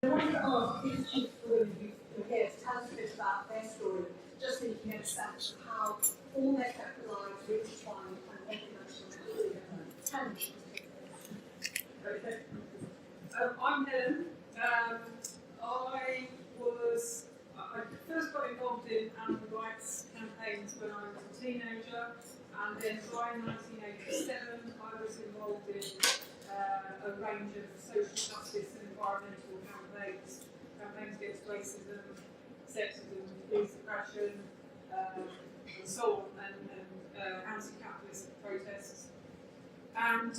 I wanted to ask each of the women who are here to tell us a bit about their story, just so you can get a sense of how all their separate lives were intertwined and what they managed to do together. Okay. I'm Helen. I first got involved in animal rights campaigns when I was a teenager, and then by 1987 I was involved in a range of social justice and environmental campaigns against racism, sexism, police oppression, and so on, and anti-capitalist protests. And I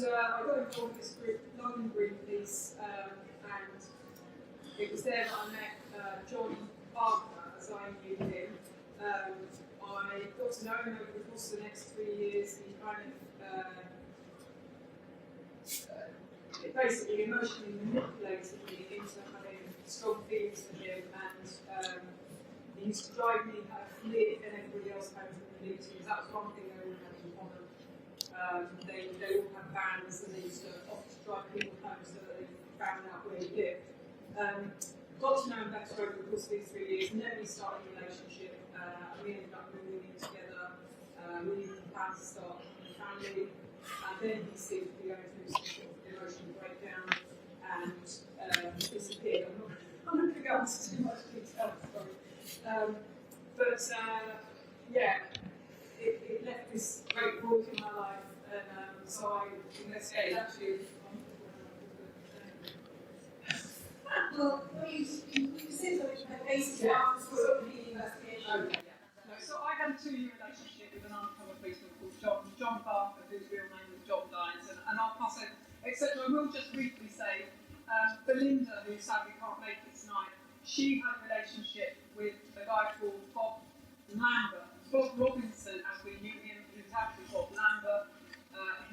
got involved in this group, London Greenpeace, and it was there that I met John Barker, as I knew him. I got to know him over the course of the next 3 years. He kind of basically emotionally manipulated me into having strong feelings for him, and he used to drive me near and everybody else home from the meetings. That was one thing they all had in common. They all had vans, and they used to often drive people home so that they found out where he lived. Got to know him better over the course of these 3 years, and then we started a relationship. We ended up moving in together. We even planned to start a family, and then he seemed to be going through some sort of emotional breakdown and disappeared. I'm not going to go into too much detail, sorry. It left this great void in my life, and so I investigated actually. Well, you said that basically after the investigation. Okay, yeah. No, so I had a 2-year relationship with an undercover policeman called John Barker, whose real name was John Dines, and I'll pass it, except I will just briefly say, Belinda, who sadly can't make it tonight, she had a relationship with a guy called Bob Robinson, as we knew him, he was actually Bob Lambert.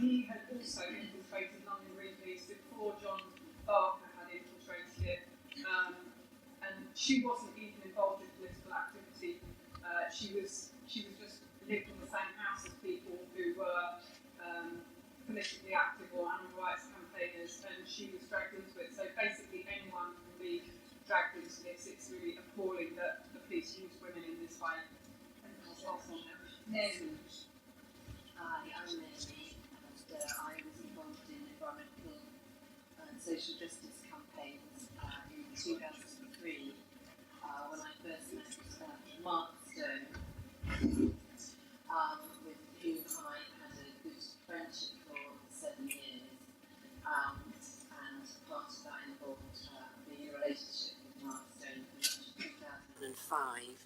He had also infiltrated London Greenpeace before John Barker had infiltrated it, and she wasn't even involved in political activity. She was just lived in the same house as people who were politically active or animal rights campaigners, and she was dragged into it. So basically, anyone can be dragged into this. It's really appalling that the police use women in this way. Names. I'm Naomi, and I was involved in environmental and social justice campaigns in 2003 when I first met Mark Stone, with whom I had a good friendship for 7 years, and part of that involved being in a relationship with Mark Stone from 2005,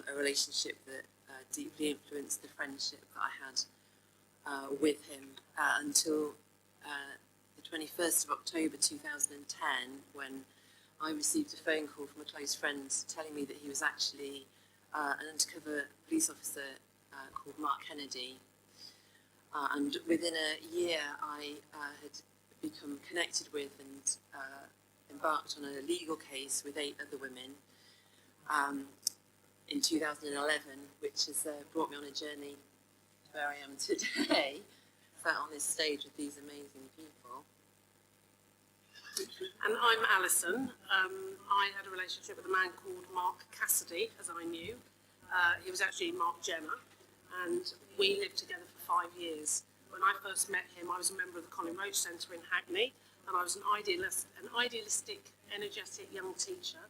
a relationship that deeply influenced the friendship that I had with him until the 21st of October 2010, when I received a phone call from a close friend telling me that he was actually an undercover police officer called Mark Kennedy. And within a year, I had become connected with and embarked on a legal case with 8 other women in 2011, which has brought me on a journey to where I am today, sat on this stage with these amazing people. And I'm Alison. I had a relationship with a man called Mark Cassidy, as I knew. He was actually Mark Jenner, and we lived together for 5 years. When I first met him, I was a member of the Colin Roach Centre in Hackney, and I was an idealistic, energetic young teacher.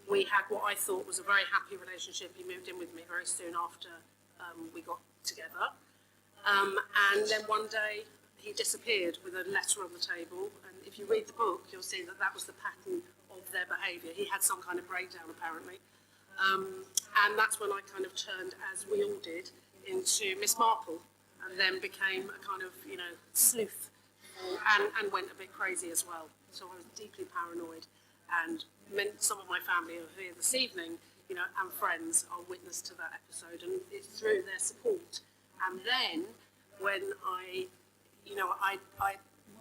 We had what I thought was a very happy relationship. He moved in with me very soon after we got together. And then one day he disappeared with a letter on the table. And if you read the book, you'll see that that was the pattern of their behaviour. He had some kind of breakdown, apparently. And that's when I kind of turned, as we all did, into Miss Marple, and then became a kind of, sleuth, and went a bit crazy as well. So I was deeply paranoid, and some of my family who are here this evening, and friends are witness to that episode, and it's through their support. And then when I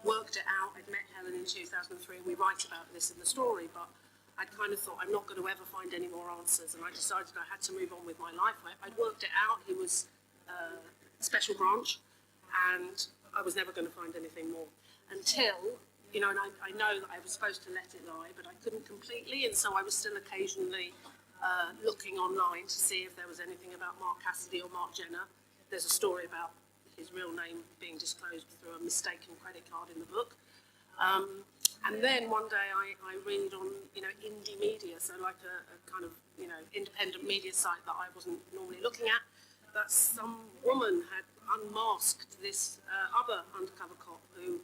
worked it out, I'd met Helen in 2003, and we write about this in the story, but I'd kind of thought I'm not going to ever find any more answers, and I decided I had to move on with my life. I'd worked it out. He was special branch, and I was never going to find anything more until you know, and I know that I was supposed to let it lie, but I couldn't completely, and so I was still occasionally looking online to see if there was anything about Mark Cassidy or Mark Jenner. There's a story about his real name being disclosed through a mistaken credit card in the book. And then one day I read on, you know, indie media, so like a kind of, you know, independent media site that I wasn't normally looking at, that some woman had unmasked this other undercover cop who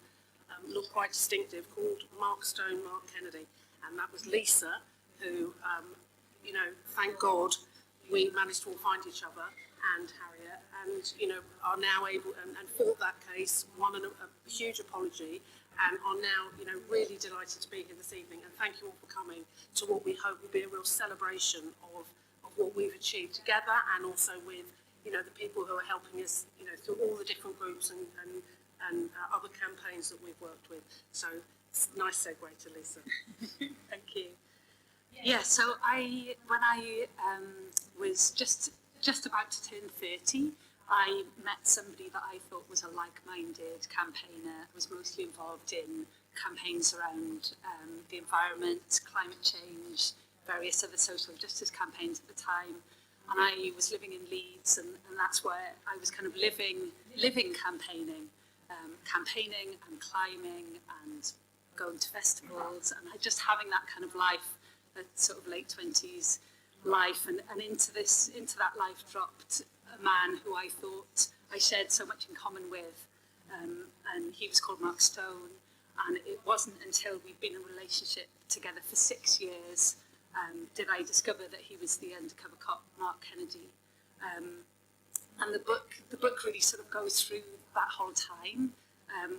looked quite distinctive, called Mark Stone, Mark Kennedy. And that was Lisa, who, you know, thank God we managed to all find each other, and Harriet, and, you know, are now able, and fought that case, won a huge apology, and are now, you know, really delighted to be here this evening. And thank you all for coming to what we hope will be a real celebration of what we've achieved together, and also with, you know, the people who are helping us, you know, through all the different groups and other campaigns that we've worked with. So it's a nice segue to Lisa. Thank you. Yeah, so when I was just about to turn 30, I met somebody that I thought was a like-minded campaigner, was mostly involved in campaigns around the environment, climate change, various other social justice campaigns at the time. And I was living in Leeds, and that's where I was kind of living campaigning and climbing and going to festivals, and just having that kind of life, that sort of late 20s life, and into that life dropped a man who I thought I shared so much in common with, and he was called Mark Stone. And it wasn't until we'd been in a relationship together for 6 years did I discover that he was the undercover cop, Mark Kennedy. And the book really sort of goes through that whole time.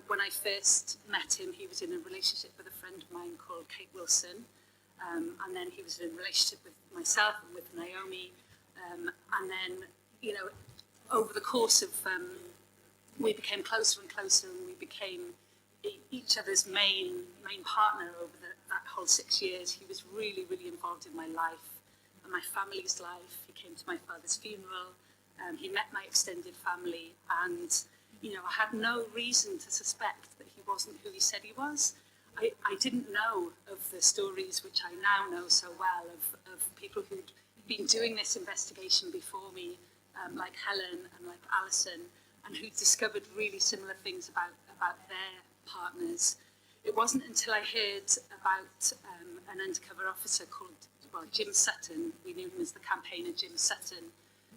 When I first met him, he was in a relationship with a friend of mine called Kate Wilson, and then he was in a relationship with myself and with Naomi, and then, you know, over the course of, we became closer and closer, and we became each other's main partner over that whole 6 years. He was really, really involved in my life and my family's life. He came to my father's funeral. He met my extended family, and, you know, I had no reason to suspect that he wasn't who he said he was. I didn't know of the stories which I now know so well of people who'd been doing this investigation before me, like Helen and like Alison, and who discovered really similar things about their partners. It wasn't until I heard about an undercover officer called, Jim Sutton. We knew him as the campaigner Jim Sutton,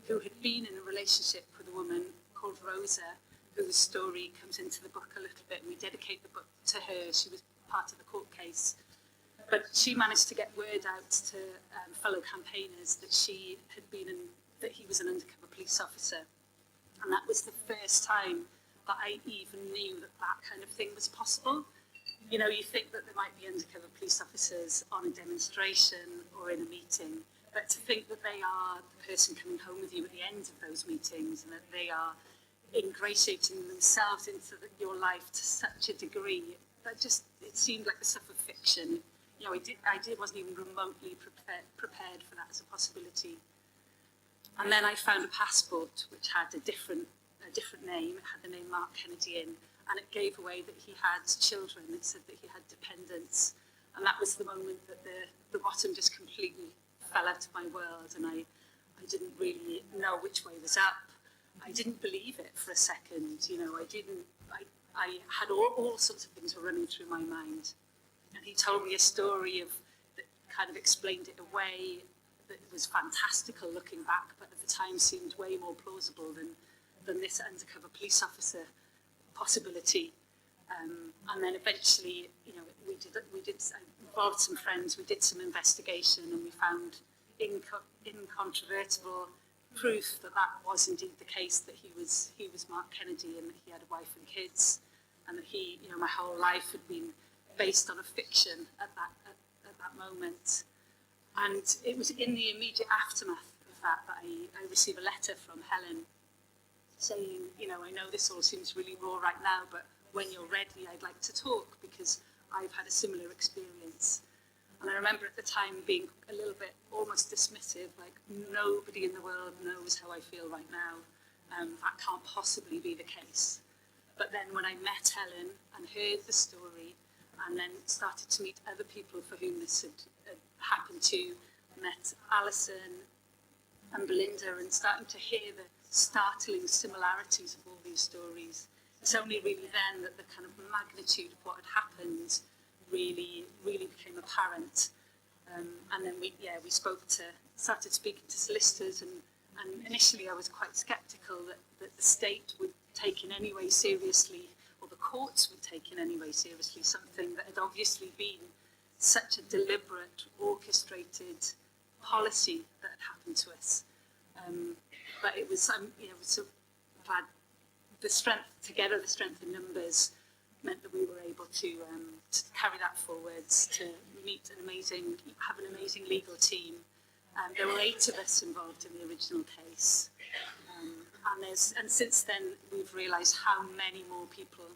who had been in a relationship with a woman called Rosa, whose story comes into the book a little bit, and we dedicate the book to her. She was part of the court case. But she managed to get word out to fellow campaigners that that he was an undercover police officer. And that was the first time that I even knew that kind of thing was possible. You know, you think that there might be undercover police officers on a demonstration or in a meeting, but to think that they are the person coming home with you at the end of those meetings, and that they are ingratiating themselves into your life to such a degree, it seemed like the stuff of fiction. You know, I wasn't even remotely prepared for that as a possibility. And then I found a passport which had a different name. It had the name Mark Kennedy in, and it gave away that he had children. It said that he had dependents, and that was the moment that the bottom just completely fell out of my world, and I didn't really know which way was up. I didn't believe it for a second. You know, I had all sorts of things were running through my mind, and he told me a story that kind of explained it away, that was fantastical looking back, but at the time seemed way more plausible than this undercover police officer possibility. And then eventually, you know, I involved some friends, we did some investigation, and we found incontrovertible proof that was indeed the case, that he was Mark Kennedy, and that he had a wife and kids, and that he, you know, my whole life had been based on a fiction at that moment. And it was in the immediate aftermath of that I received a letter from Helen saying, you know, I know this all seems really raw right now, but when you're ready, I'd like to talk, because I've had a similar experience. And I remember at the time being a little bit almost dismissive, like, nobody in the world knows how I feel right now. That can't possibly be the case. But then when I met Helen and heard the story, and then started to meet other people for whom this had happened to. Met Alison and Belinda, and starting to hear the startling similarities of all these stories. It's only really then that the kind of magnitude of what had happened really became apparent. And then we started speaking to solicitors, and initially I was quite sceptical that the state would take in any way seriously, or the courts would take in any way seriously, something that had obviously been such a deliberate, orchestrated policy that had happened to us. But it was, so glad the strength in numbers meant that we were able to carry that forwards, to have an amazing legal team. There were 8 of us involved in the original case. And since then, we've realised how many more people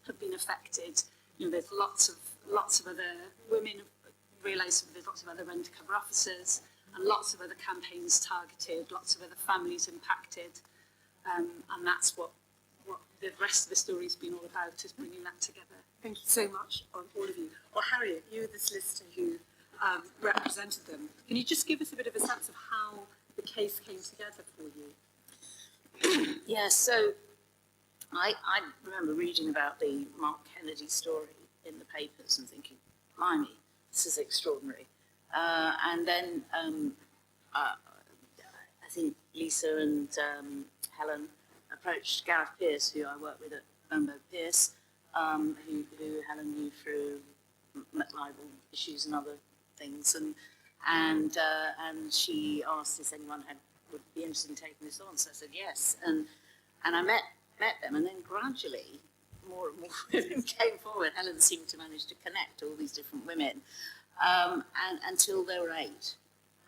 have been affected. There's lots of other women have realised there's lots of other undercover officers, and lots of other campaigns targeted, lots of other families impacted. And that's what the rest of the story's been all about, is bringing that together. Thank you so much, all of you. Well, Harriet, you were the solicitor who represented them. Can you just give us a bit of a sense of how the case came together for you? Yeah, so I remember reading about the Mark Kennedy story in the papers and thinking, blimey, this is extraordinary. And then I think Lisa and Helen approached Gareth Pearce, who I work with at Bloomberg Pearce, who Helen knew through libel issues and other things, and she asked if anyone would be interested in taking this on. So I said yes, and I met them, and then gradually more and more women came forward. Helen seemed to manage to connect all these different women, and until there were 8.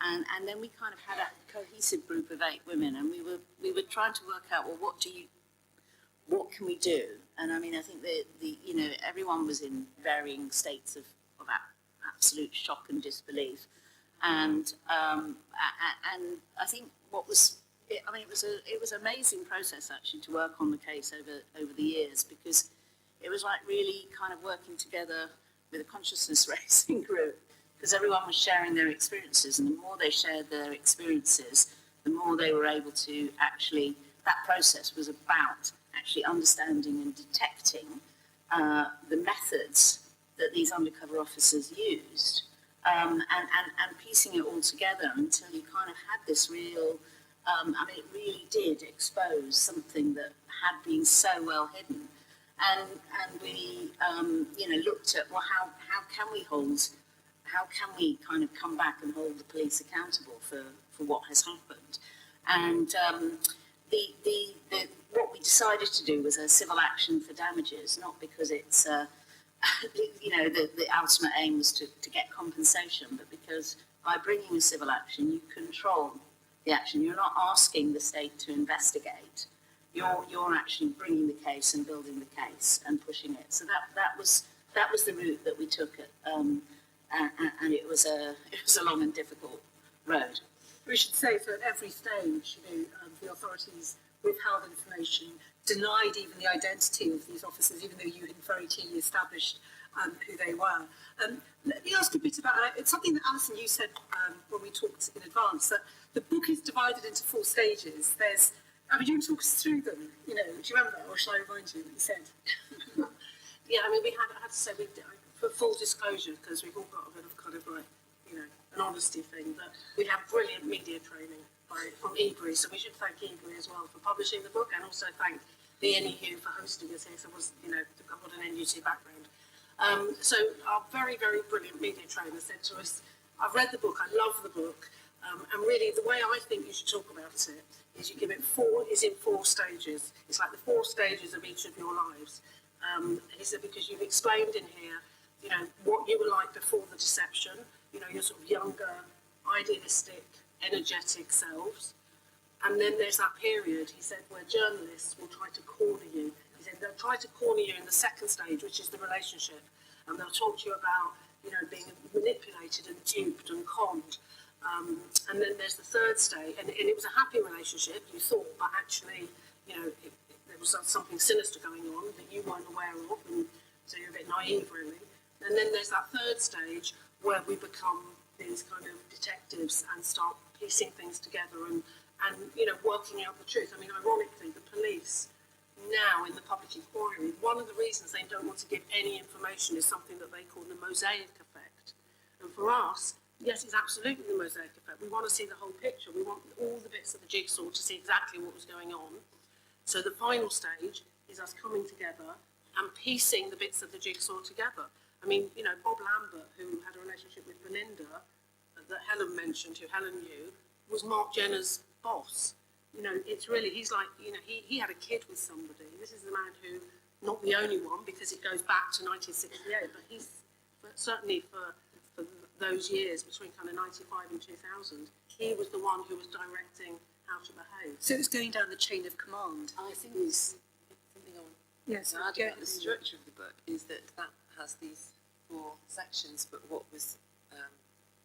And then we kind of had a cohesive group of 8 women, and we were trying to work out, well, what can we do? And I mean, I think that everyone was in varying states of absolute shock and disbelief, and I think it was an amazing process actually to work on the case over the years, because it was like really kind of working together with a consciousness raising group, because everyone was sharing their experiences, and the more they shared their experiences, the more they were able to actually, that process was about actually understanding and detecting the methods that these undercover officers used, and piecing it all together until you kind of had this real, it really did expose something that had been so well hidden. And we, looked at, well, how can we kind of come back and hold the police accountable for what has happened? And what we decided to do was a civil action for damages, not because it's, the ultimate aim was to get compensation, but because by bringing a civil action, you control the action. You're not asking the state to investigate. You're actually bringing the case and building the case and pushing it. So that was the route that we took, and it was a long and difficult road. We should say that at every stage, the authorities withheld information, denied even the identity of these officers, even though you had very clearly established who they were. Let me ask a bit about, it's something that Alison, you said when we talked in advance, that the book is divided into 4 stages. You can talk us through them, do you remember that, or shall I remind you what you said? Yeah, I had to say, for full disclosure, because we've all got a bit of kind of like, an honesty thing, but we have brilliant media training from Ebury, so we should thank Ebury as well for publishing the book, and also thank the NEU for hosting us here, so I've got an NUT background. So our very, very brilliant media trainer said to us, I've read the book, I love the book, and really the way I think you should talk about it is you give it 4 stages. It's like the 4 stages of each of your lives. He said, because you've explained in here, what you were like before the deception, your sort of younger, idealistic, energetic selves. And then there's that period, he said, where journalists will try to corner you. He said they'll try to corner you in the 2nd stage, which is the relationship. And they'll talk to you about, being manipulated and duped and conned. And then there's the 3rd stage, and it was a happy relationship, you thought, but actually, there was something sinister going on that you weren't aware of, and So you're a bit naive, really. And then there's that third stage where we become these kind of detectives and start piecing things together and working out the truth. I mean, ironically, the police now in the public inquiry, one of the reasons they don't want to give any information is something that they call the mosaic effect. And for us, yes, it's absolutely the mosaic effect. We want to see the whole picture. We want all the bits of the jigsaw to see exactly what was going on. So the final stage is us coming together and piecing the bits of the jigsaw together. I mean, Bob Lambert, who had a relationship with Belinda, that Helen mentioned, who Helen knew, was Mark Jenner's boss. It's really, he's like, he had a kid with somebody. This is the man who, not the only one, because it goes back to 1968, but certainly for those years between kind of 95 and 2000, he was the one who was directing how to behave. So it's going down the chain of command. I think it's something on Yes, the structure of the book is that has these 4 sections, but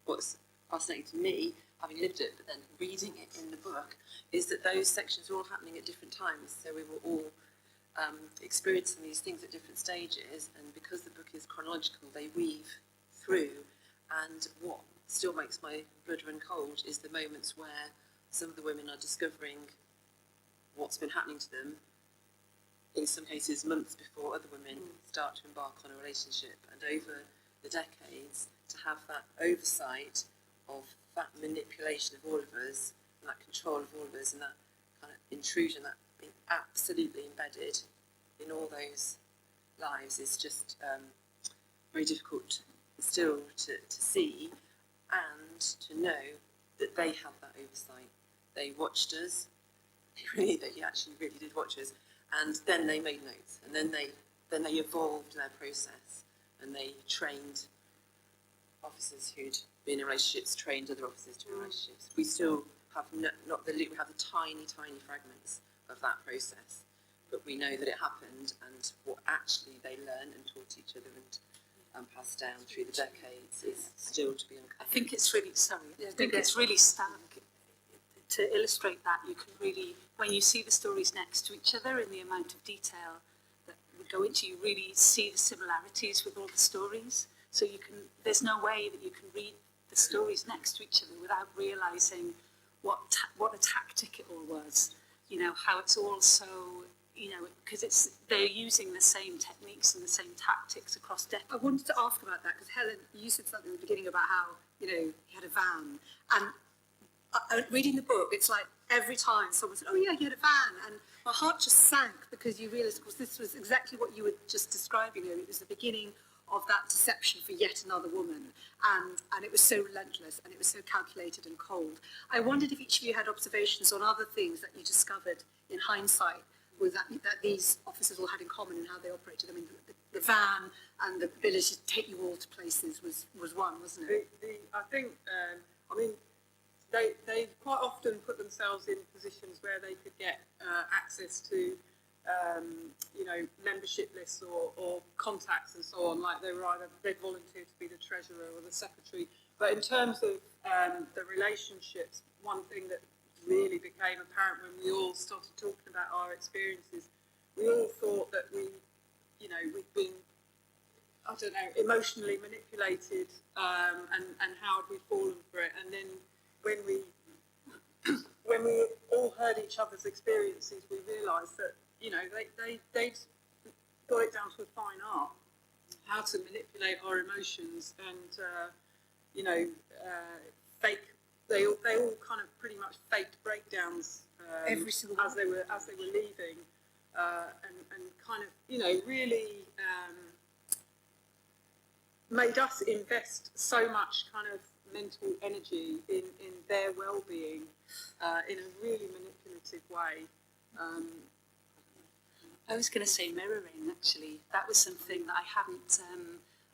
what's fascinating to me, having lived it, but then reading it in the book, is that those sections are all happening at different times. So we were all experiencing these things at different stages, and because the book is chronological, they weave through. And what still makes my blood run cold is the moments where some of the women are discovering what's been happening to them, in some cases months before other women start to embark on a relationship. And over the decades, to have that oversight of that manipulation of all of us, and that control of all of us, and that kind of intrusion, that being absolutely embedded in all those lives is just very difficult still to see, and to know that they have that oversight. They watched us, they actually really did watch us, and then they made notes, and then they evolved their process, and they trained officers who'd been in relationships, trained other officers to be in relationships. We still have we have the tiny fragments of that process, but we know that it happened, and what actually they learned and taught each other and passed down through the decades is still to be uncovered. I think it's really stunning. To illustrate that, you can really, when you see the stories next to each other in the amount of detail that we go into, you really see the similarities with all the stories. So there's no way that you can read the stories next to each other without realising what a tactic it all was. How it's all so, because they're using the same techniques and the same tactics across decades. I wanted to ask about that because Helen, you said something at the beginning about how he had a van, and reading the book, it's like every time someone said, "Oh yeah, he had a van," and my heart just sank because you realise, of course, this was exactly what you were just describing. It was the beginning of that deception for yet another woman, and it was so relentless and it was so calculated and cold. I wondered if each of you had observations on other things that you discovered in hindsight, with that these officers all had in common and how they operated. I mean, the van and the ability to take you all to places was one, wasn't it? I think, they quite often put themselves in positions where they could get access to, membership lists or contacts and so on. Like they'd volunteer to be the treasurer or the secretary. But in terms of the relationships, one thing that really became apparent when we all started talking about our experiences, we all thought that we'd been, emotionally manipulated, and how had we fallen for it. And then when we all heard each other's experiences, we realised that, they'd got it down to a fine art, how to manipulate our emotions and, fake. They all kind of pretty much faked breakdowns Every single as they were leaving, and kind of really made us invest so much kind of mental energy in their well-being in a really manipulative way. I was going to say mirroring. Actually, that was something that I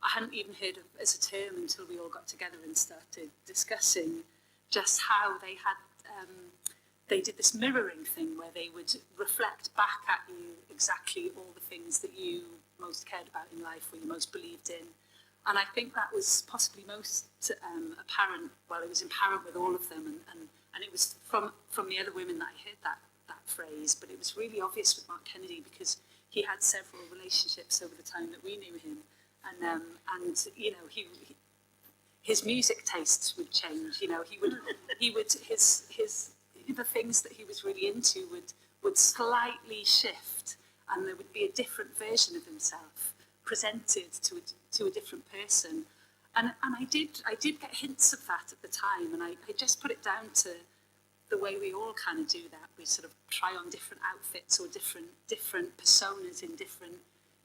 hadn't even heard of as a term until we all got together and started discussing just how they did this mirroring thing where they would reflect back at you exactly all the things that you most cared about in life, or you most believed in. And I think that was possibly most apparent. Well, it was apparent with all of them, and it was from the other women that I heard that phrase. But it was really obvious with Mark Kennedy because he had several relationships over the time that we knew him, and you know, his music tastes would change. You know, his the things that he was really into would slightly shift, and there would be a different version of himself presented to a different person. And I did get hints of that at the time, and I just put it down to the way we all kind of do that. We sort of try on different outfits or different personas in different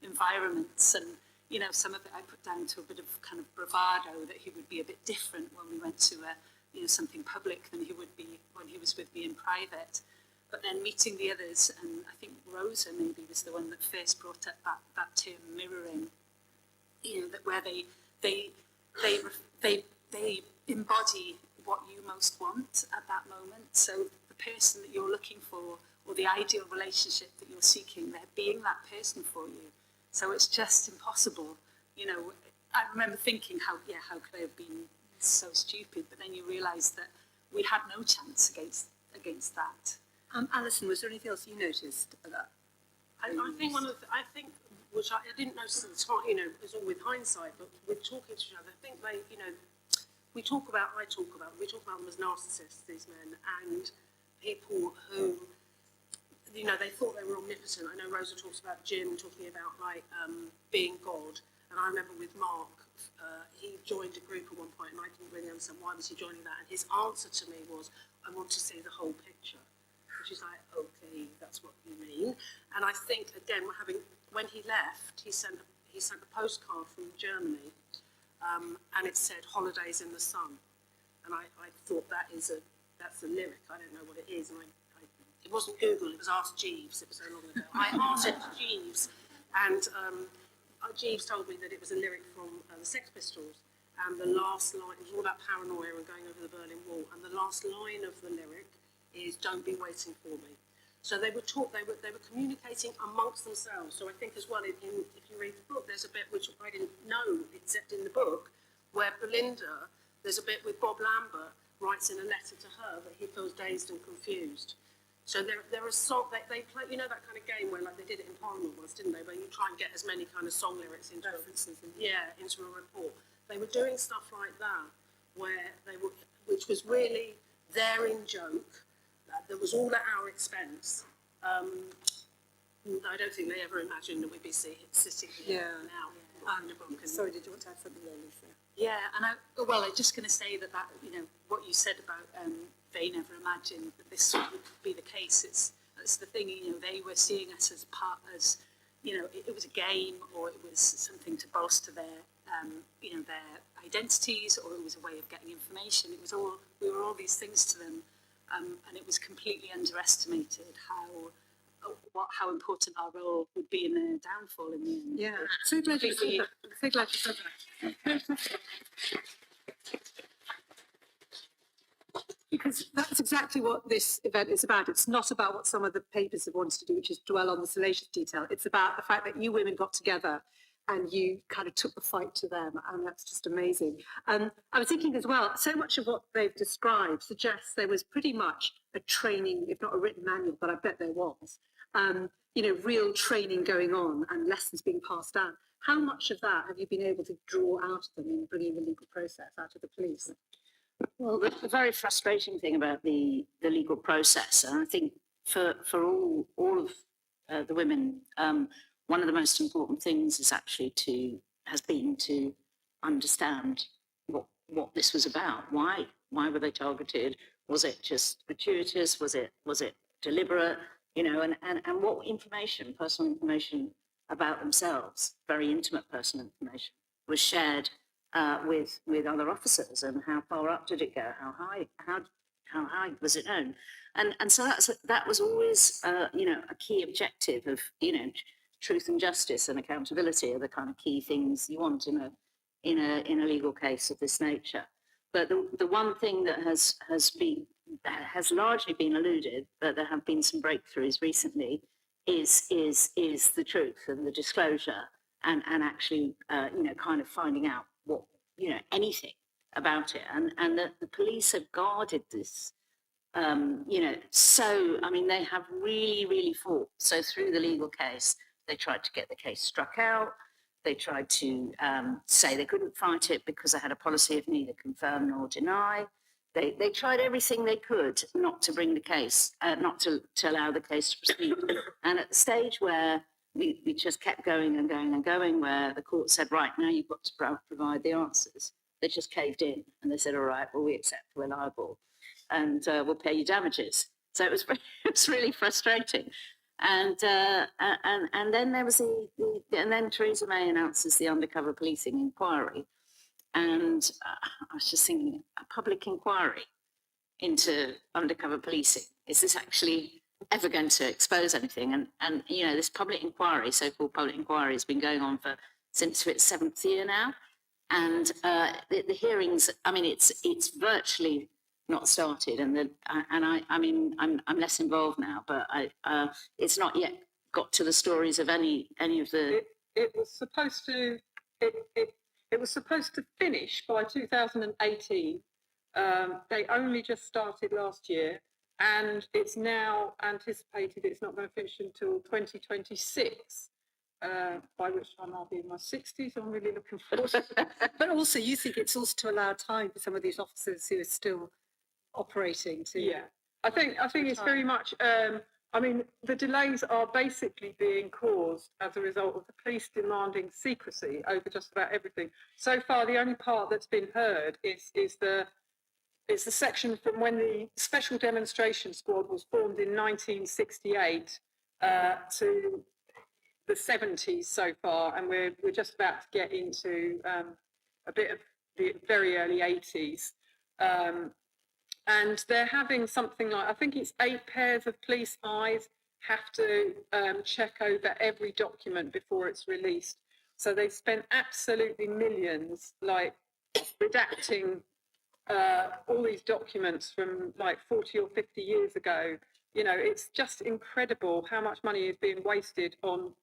environments, and you know, some of it I put down to a bit of kind of bravado, that he would be a bit different when we went to something public than he would be when he was with me in private. But then meeting the others, and I think Rosa maybe was the one that first brought up that term mirroring, you know, that where they embody what you most want at that moment. So the person that you're looking for, or the ideal relationship that you're seeking, they're being that person for you. So it's just impossible. You know, I remember thinking, how could I have been so stupid? But then you realise that we had no chance against that. Alison, was there anything else you noticed about? I think which I didn't notice at the time, you know, it was all with hindsight, but with talking to each other, I think they, you know, we talk about them as narcissists, these men, and people who, you know, they thought they were omnipotent. I know Rosa talks about Jim talking about like being God, and I remember with Mark, he joined a group at one point, and I didn't really understand why was he joining that, and his answer to me was, I want to see the whole picture, which is like, okay, that's what you mean. And I think again, when he left, he sent a postcard from Germany, and it said "Holidays in the Sun," and I thought that's a lyric. I don't know what it is, and it wasn't Google, it was Ask Jeeves. It was so long ago. I asked Jeeves, and Jeeves told me that it was a lyric from the Sex Pistols, and the last line, it was all about paranoia and going over the Berlin Wall, and the last line of the lyric is "Don't be waiting for me." So they were communicating amongst themselves. So I think as well, if you read the book, there's a bit which I didn't know except in the book, where Belinda, there's a bit with Bob Lambert writes in a letter to her that he feels dazed and confused. So there are they play, you know, that kind of game where like they did it in Parliament once, didn't they? Where you try and get as many kind of song lyrics into into a report. They were doing stuff like that, which was really their in joke. That was all at our expense. I don't think they ever imagined that we'd be sitting here now. Sorry, did you want to add something there, Lisa? Yeah, and I'm just going to say that you know what you said about they never imagined that this would be the case. It's the thing, you know, they were seeing us as you know, it was a game, or it was something to bolster their you know, their identities, or it was a way of getting information. We were all these things to them. And it was completely underestimated how important our role would be in their downfall in the end. Yeah, so glad you said that. So glad you said that. Because that's exactly what this event is about. It's not about what some of the papers have wanted to do, which is dwell on the salacious detail. It's about the fact that you women got together and you kind of took the fight to them, and that's just amazing. I was thinking as well, so much of what they've described suggests there was pretty much a training, if not a written manual, but I bet there was, you know, real training going on and lessons being passed down. How much of that have you been able to draw out of them in bringing the legal process out of the police? Well, the very frustrating thing about the legal process, and I think for all of the women, one of the most important things has been to understand what this was about. Why were they targeted? Was it just gratuitous? Was it deliberate? You know, and what personal information about themselves, very intimate personal information, was shared with other officers, and how far up did it go? How high was it known? And so that was always you know, a key objective of, you know, truth and justice and accountability are the kind of key things you want in a legal case of this nature. But the one thing that has largely been eluded, but there have been some breakthroughs recently, is the truth and the disclosure, and actually you know, kind of finding out what, you know, anything about it, and the police have guarded this. You know, so I mean, they have really fought. So through the legal case, They tried to get the case struck out. They tried to say they couldn't fight it because they had a policy of neither confirm nor deny. They tried everything they could not to bring the case, not to allow the case to proceed. And at the stage where we just kept going and going and going, where the court said, right, now you've got to provide the answers, they just caved in and they said, all right, well, we accept, we're liable, and we'll pay you damages. So it was really frustrating. And then there was and then Theresa May announces the undercover policing inquiry. And I was just thinking, a public inquiry into undercover policing, is this actually ever going to expose anything? And you know, this public inquiry, so-called public inquiry, has been going on since its 7th year now. And the hearings, I mean, it's virtually not started, and I'm less involved now, but it's not yet got to the stories of any of the. It was supposed to finish by 2018. They only just started last year, and it's now anticipated it's not going to finish until 2026. By which time I'll be in my 60s. I'm really looking forward to it. But also, you think it's also to allow time for some of these officers who are still operating to. Yeah, I think it's very much. I mean, the delays are basically being caused as a result of the police demanding secrecy over just about everything. So far, the only part that's been heard is the section from when the Special Demonstration Squad was formed in 1968 to the 70s so far, and we're just about to get into a bit of the very early 80s. And they're having something like, I think it's 8 pairs of police eyes have to check over every document before it's released. So they've spent absolutely millions, like redacting all these documents from like 40 or 50 years ago. You know, it's just incredible how much money is being wasted on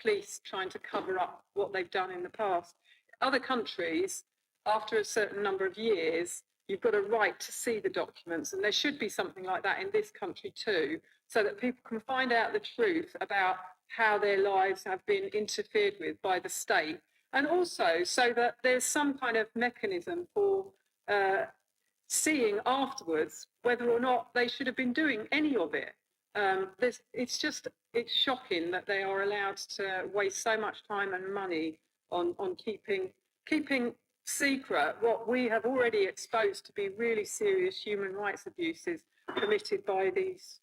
police trying to cover up what they've done in the past. Other countries, after a certain number of years, you've got a right to see the documents, and there should be something like that in this country too, so that people can find out the truth about how their lives have been interfered with by the state, and also so that there's some kind of mechanism for seeing afterwards whether or not they should have been doing any of it. It's shocking that they are allowed to waste so much time and money on keeping secret what we have already exposed to be really serious human rights abuses committed by these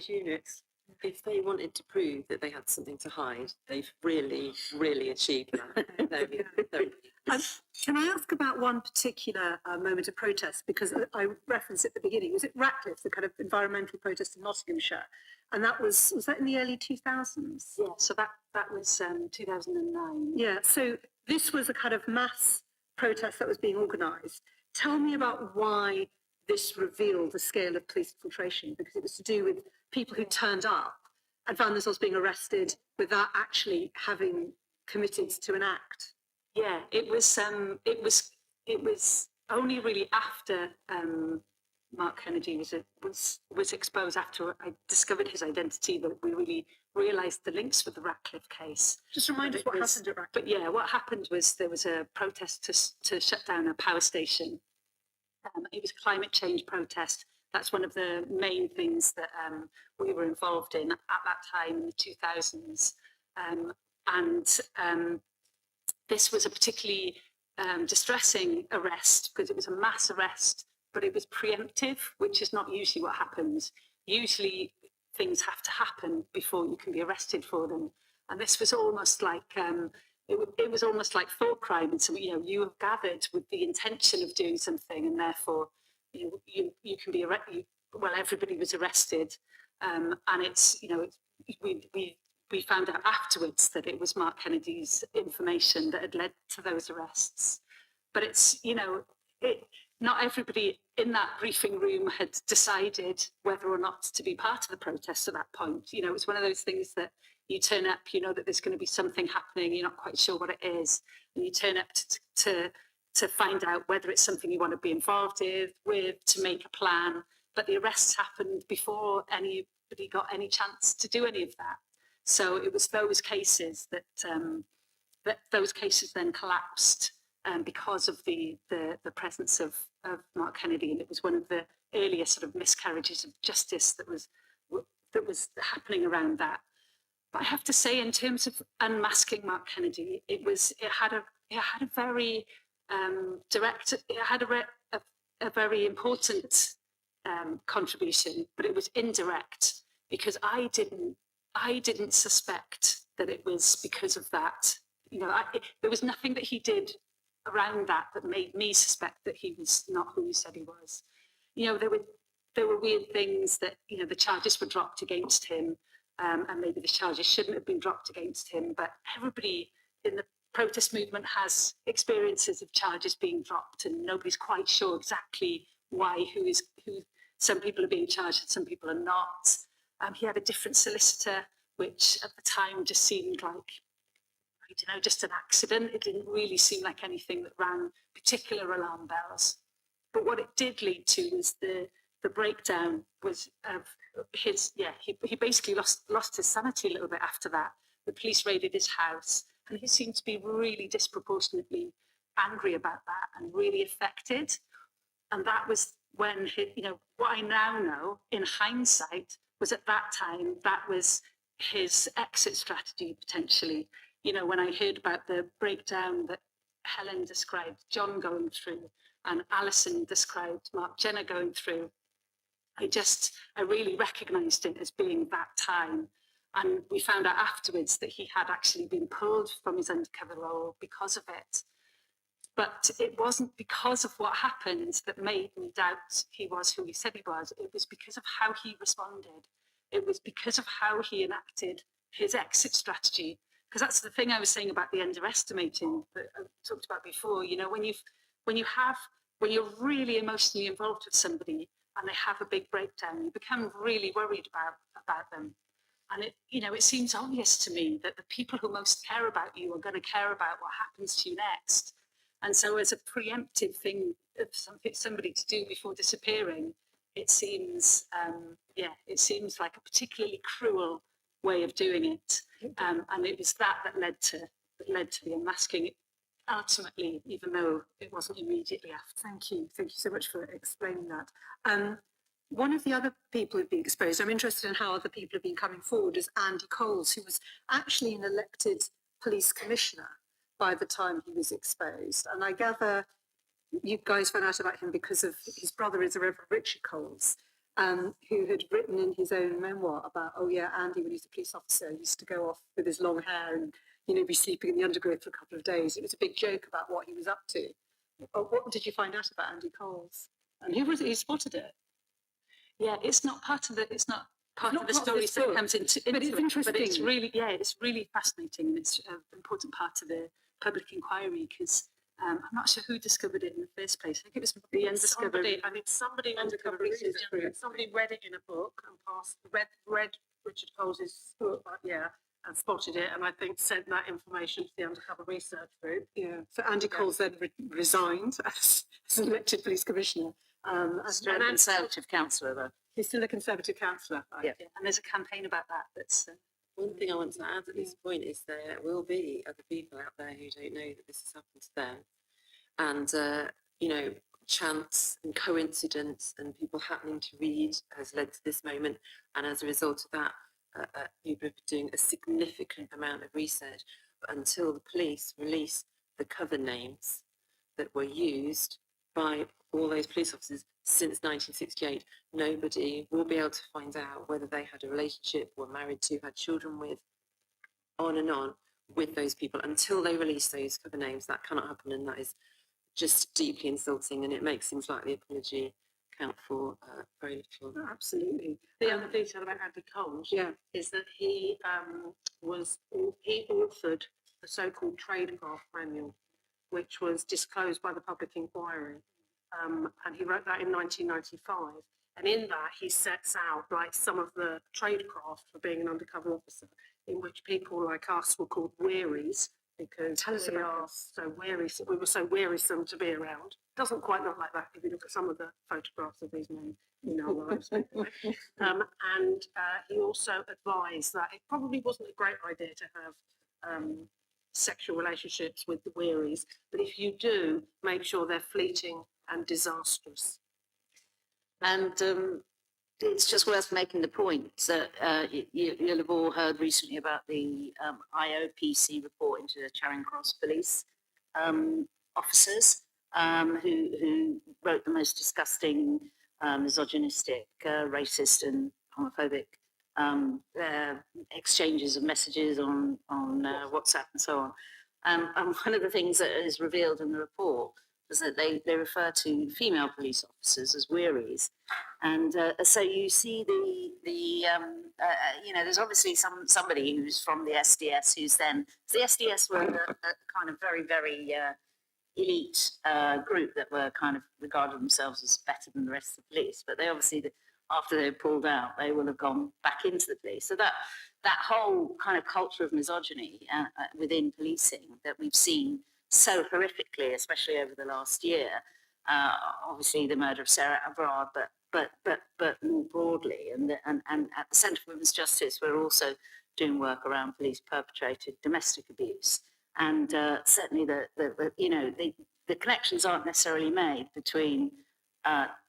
units. If they wanted to prove that they had something to hide, they've really, really achieved that. Can I ask about one particular moment of protest? Because I referenced at the beginning, was it Ratcliffe, the kind of environmental protest in Nottinghamshire? And that was that in the early 2000s? Yeah, so that was 2009. Yeah, so this was a kind of mass protest that was being organised. Tell me about why this revealed the scale of police infiltration, because it was to do with people who turned up and found themselves being arrested without actually having committed to an act. Yeah, it was only really after Mark Kennedy was exposed, after I discovered his identity, that we really realised the links with the Ratcliffe case. Just remind us what happened at Ratcliffe. But yeah, what happened was there was a protest to shut down a power station. It was a climate change protest. That's one of the main things that we were involved in at that time in the 2000s. This was a particularly distressing arrest because it was a mass arrest, but it was preemptive, which is not usually what happens. Usually things have to happen before you can be arrested for them. And this was almost like, it was almost like thought crime. And so, you have gathered with the intention of doing something, and therefore you can be arrested. Well, everybody was arrested. And we found out afterwards that it was Mark Kennedy's information that had led to those arrests. But it's, not everybody in that briefing room had decided whether or not to be part of the protest at that point. It's one of those things that you turn up, that there's going to be something happening, you're not quite sure what it is, and you turn up to find out whether it's something you want to be involved with, to make a plan. But the arrests happened before anybody got any chance to do any of that. So it was those cases that those cases then collapsed because of the presence of Mark Kennedy, and it was one of the earlier sort of miscarriages of justice that was happening around that. But I have to say, in terms of unmasking Mark Kennedy, it had a very direct, it had a very important contribution, but it was indirect because I didn't suspect that it was because of that. You know, there was nothing that he did around that made me suspect that he was not who he said he was. You know, there were weird things that, you know, the charges were dropped against him, and maybe the charges shouldn't have been dropped against him. But everybody in the protest movement has experiences of charges being dropped, and nobody's quite sure exactly why, who. Some people are being charged and some people are not. He had a different solicitor, which at the time just seemed like, I don't know, just an accident. It didn't really seem like anything that rang particular alarm bells. But what it did lead to was the breakdown was of his, he basically lost his sanity a little bit after that. The police raided his house and he seemed to be really disproportionately angry about that and really affected. And that was when, you know, what I now know in hindsight was at that time, that was his exit strategy potentially. You know, when I heard about the breakdown that Helen described John going through and Alison described Mark Jenner going through, I really recognised it as being that time. And we found out afterwards that he had actually been pulled from his undercover role because of it. But it wasn't because of what happened that made me doubt he was who he said he was. It was because of how he responded. It was because of how he enacted his exit strategy. Because that's the thing I was saying about the underestimating that I talked about before. You know, when you're really emotionally involved with somebody and they have a big breakdown, you become really worried about them. And it seems obvious to me that the people who most care about you are going to care about what happens to you next. And so as a preemptive thing of somebody to do before disappearing, it seems like a particularly cruel way of doing it. And it was that led to the unmasking ultimately, even though it wasn't immediately after. Thank you so much for explaining that. One of the other people who've been exposed, I'm interested in how other people have been coming forward, is Andy Coles, who was actually an elected police commissioner by the time he was exposed. And I gather you guys found out about him because of his brother is the Reverend Richard Coles, who had written in his own memoir about, oh yeah, Andy, when he was a police officer, used to go off with his long hair and, you know, be sleeping in the undergrowth for a couple of days. It was a big joke about what he was up to. What did you find out about Andy Coles? And who was it who spotted it? Yeah, it's not part of the stories that comes into but it's interesting. But it's really fascinating, and it's an important part of the public inquiry because I'm not sure who discovered it in the first place. I think it was the undiscovered. Somebody undercover research. Somebody read it in a book and read Richard Coles's book, and spotted it, and I think sent that information to the undercover research group. Yeah. So Andy Coles then resigned as an elected police commissioner. Still a Conservative councillor, though. He's still a Conservative councillor. Right? Yeah. And there's a campaign about that. That's one thing I want to add at this point is there will be other people out there who don't know that this has happened to them, and chance and coincidence and people happening to read has led to this moment, and as a result of that, people have been doing a significant amount of research. But until the police release the cover names that were used by all those police officers since 1968, nobody will be able to find out whether they had a relationship, were married to, had children with, on and on with those people. Until they release those cover names, that cannot happen, and that is just deeply insulting, and it makes things like the apology count for very little. Oh, absolutely. The other detail about Andy Coles is that he authored the so-called tradecraft manual, which was disclosed by the public inquiry. And he wrote that in 1995. And in that, he sets out like some of the tradecraft for being an undercover officer, in which people like us were called wearies, because Tell us we about are so wearisome. We were so wearisome to be around. Doesn't quite look like that if you look at some of the photographs of these men in our lives. And he also advised that it probably wasn't a great idea to have sexual relationships with the wearies, but if you do, make sure they're fleeting and disastrous. And it's just worth making the point that you'll have all heard recently about the IOPC report into the Charing Cross police officers who wrote the most disgusting, misogynistic, racist and homophobic exchanges of messages on WhatsApp and so on. And one of the things that is revealed in the report was that they refer to female police officers as wearies. And so you see there's obviously somebody who's from the SDS who's then, the SDS were a kind of very, very elite group that were kind of regarded themselves as better than the rest of the police. But they obviously, after they were pulled out, they will have gone back into the police. So that whole kind of culture of misogyny within policing that we've seen so horrifically, especially over the last year, obviously the murder of Sarah Abrard, but more broadly, and at the Centre for Women's Justice, we're also doing work around police perpetrated domestic abuse, and certainly the connections aren't necessarily made between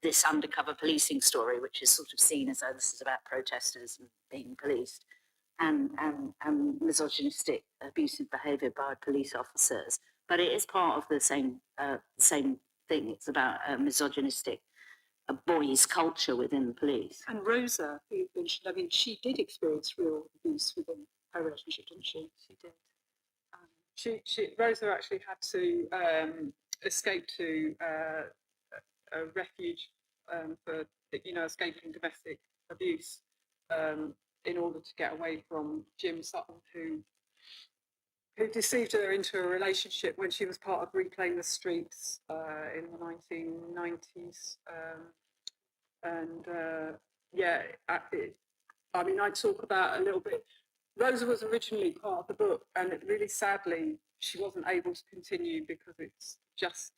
this undercover policing story, which is sort of seen as though this is about protesters and being policed, and misogynistic abusive behaviour by police officers. But it is part of the same thing. It's about a misogynistic boys' culture within the police. And Rosa, she did experience real abuse within her relationship, didn't she? She did. Rosa actually had to escape to a refuge for escaping domestic abuse in order to get away from Jim Sutton, who deceived her into a relationship when she was part of Reclaim the Streets in the 1990s. I talk about a little bit. Rosa was originally part of the book, and really sadly, she wasn't able to continue because it's just,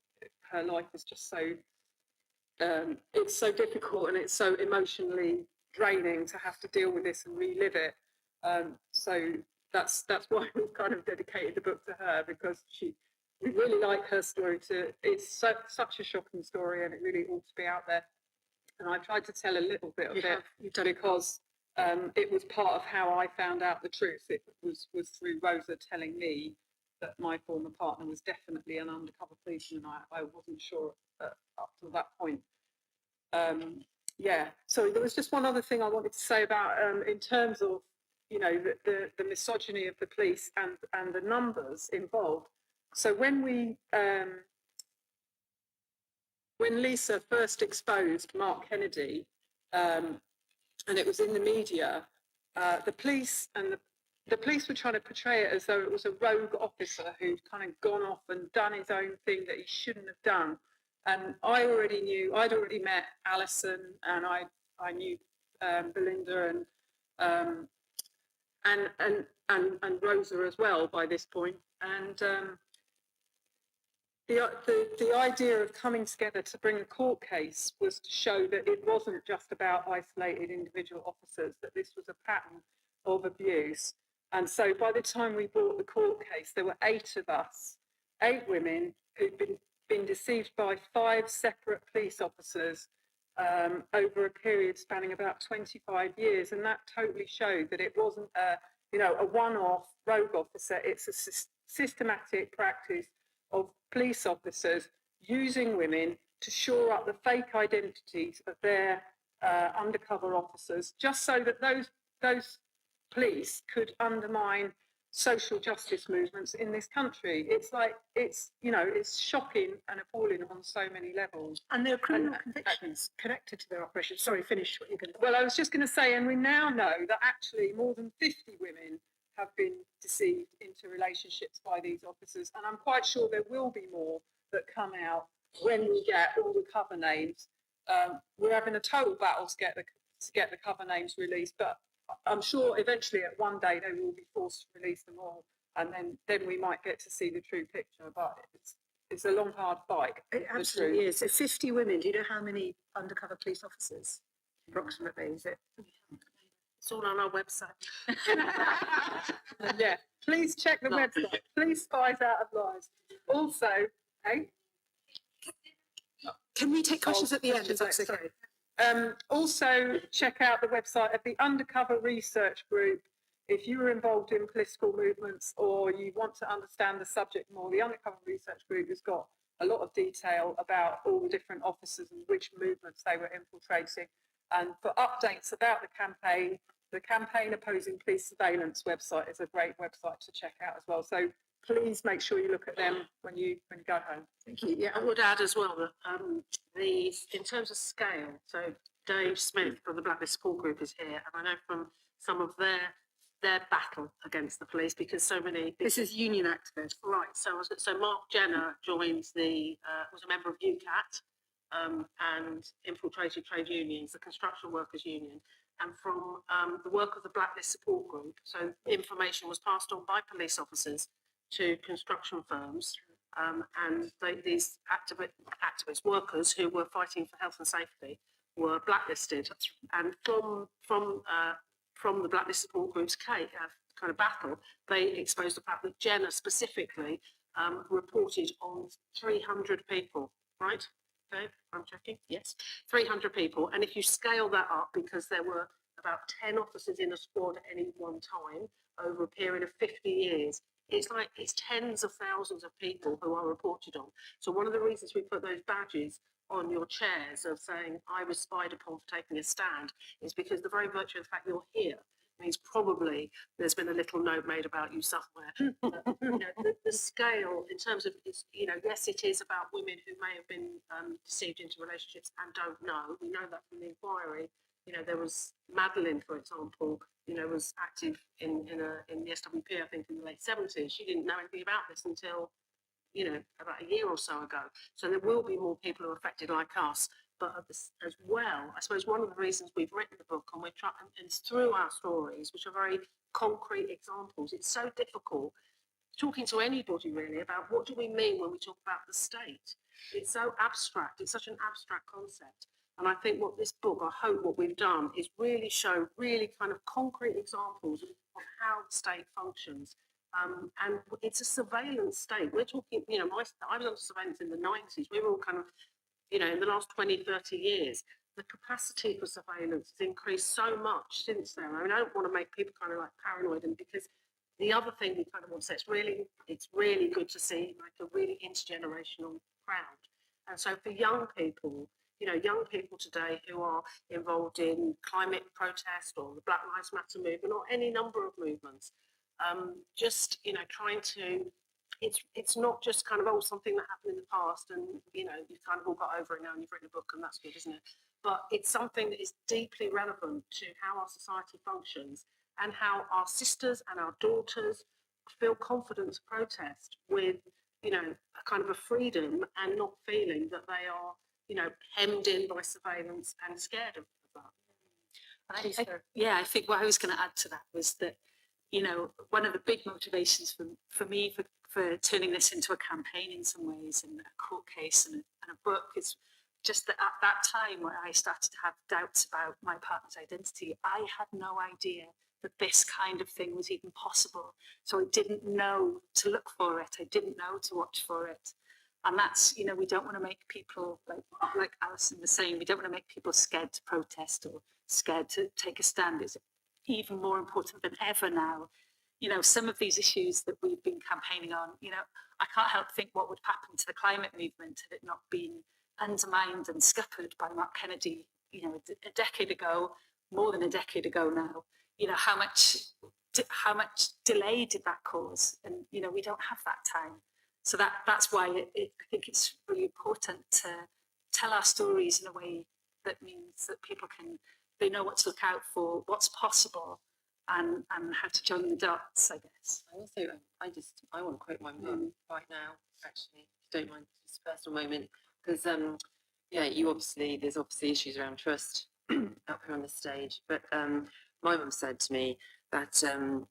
her life is just so, it's so difficult and it's so emotionally draining to have to deal with this and relive it. So that's why we've kind of dedicated the book to her, because we really like her story too. It's such a shocking story, and it really ought to be out there. And I tried to tell a little bit of it because it was part of how I found out the truth. It was through Rosa telling me that my former partner was definitely an undercover policeman. I wasn't sure up to that point. So there was just one other thing I wanted to say about in terms of the misogyny of the police and the numbers involved. So when Lisa first exposed Mark Kennedy, and it was in the media, the police were trying to portray it as though it was a rogue officer who'd kind of gone off and done his own thing that he shouldn't have done. And I'd already met Alison, and I knew Belinda and Rosa as well by this point. And the idea of coming together to bring a court case was to show that it wasn't just about isolated individual officers, that this was a pattern of abuse. And so by the time we brought the court case, there were 8 of us, 8 women who'd been deceived by 5 separate police officers over a period spanning about 25 years. And that totally showed that it wasn't a one-off rogue officer. It's a systematic practice of police officers using women to shore up the fake identities of their undercover officers, just so that those police could undermine social justice movements in this country. It's shocking and appalling on so many levels. And there are criminal convictions connected to their operation. Sorry, finish what you're going to say. Well, I was just going to say, and we now know that actually more than 50 women have been deceived into relationships by these officers, and I'm quite sure there will be more that come out when we get all the cover names. We're having a total battle to get the cover names released, but I'm sure eventually at one day they will be forced to release them all. and then we might get to see the true picture. But it's a long, hard fight. It the absolutely truth. is. So 50 women, do you know how many undercover police officers approximately is it? It's all on our website. Yeah, please check the website. Please Spies Out of Lives. Also, hey? Can we take questions at the end if that's Sorry. okay? Also, check out the website of the Undercover Research Group. If you were involved in political movements or you want to understand the subject more, the Undercover Research Group has got a lot of detail about all the different officers and which movements they were infiltrating. And for updates about the campaign opposing police surveillance website is a great website to check out as well. So please make sure you look at them when you go home. Thank you. Yeah, I would add as well that in terms of scale, so Dave Smith from the Blacklist Support Group is here, and I know from some of their battle against the police, because so many. This is union activist. Right. So Mark Jenner joins was a member of UCAT and infiltrated trade unions, the Construction Workers Union, and from the work of the Blacklist Support Group. So information was passed on by police officers to construction firms. And these activist workers who were fighting for health and safety were blacklisted. And from the Blacklist Support Group's kind of battle, they exposed the fact that Jenner specifically reported on 300 people, right? Okay, I'm checking. Yes, 300 people. And if you scale that up, because there were about 10 officers in a squad at any one time over a period of 50 years, it's tens of thousands of people who are reported on. So one of the reasons we put those badges on your chairs of saying I was spied upon for taking a stand is because the very virtue of the fact you're here means probably there's been a little note made about you somewhere. But, the scale in terms of, yes, it is about women who may have been deceived into relationships and don't know. We know that from the inquiry. There was Madeline, for example, was active in the SWP, I think, in the late 70s. She didn't know anything about this until, about a year or so ago. So there will be more people who are affected like us. But as well, I suppose one of the reasons we've written the book and it's through our stories, which are very concrete examples. It's so difficult talking to anybody really about what do we mean when we talk about the state. It's so abstract. It's such an abstract concept. And I think what this book, I hope what we've done is really show really kind of concrete examples of how the state functions. And it's a surveillance state. We're talking, I was under surveillance in the 90s. We were all kind of, in the last 20, 30 years, the capacity for surveillance has increased so much since then. I mean, I don't want to make people kind of like paranoid, and because the other thing we kind of want to say, it's really good to see like a really intergenerational crowd. And so for young people today who are involved in climate protest or the Black Lives Matter movement or any number of movements, trying to, it's not just kind of, something that happened in the past and, you've kind of all got over it now and you've written a book and that's good, isn't it? But it's something that is deeply relevant to how our society functions and how our sisters and our daughters feel confident to protest with, a kind of a freedom and not feeling that they are, hemmed in by surveillance and scared of that. I think what I was going to add to that was that, one of the big motivations for me for turning this into a campaign in some ways, and a court case and a book, is just that at that time when I started to have doubts about my partner's identity, I had no idea that this kind of thing was even possible. So I didn't know to look for it. I didn't know to watch for it. And that's, we don't want to make people, like Alison was saying, we don't want to make people scared to protest or scared to take a stand. It's even more important than ever now. Some of these issues that we've been campaigning on, I can't help think what would happen to the climate movement had it not been undermined and scuppered by Mark Kennedy, a decade ago, more than a decade ago now. How much delay did that cause? And, we don't have that time. So that's why I think it's really important to tell our stories in a way that means that people they know what to look out for, what's possible, and how to join the dots, I guess. I want to quote my mum right now, actually, if you don't mind, just a personal moment, because there's obviously issues around trust up here on the stage, but my mum said to me that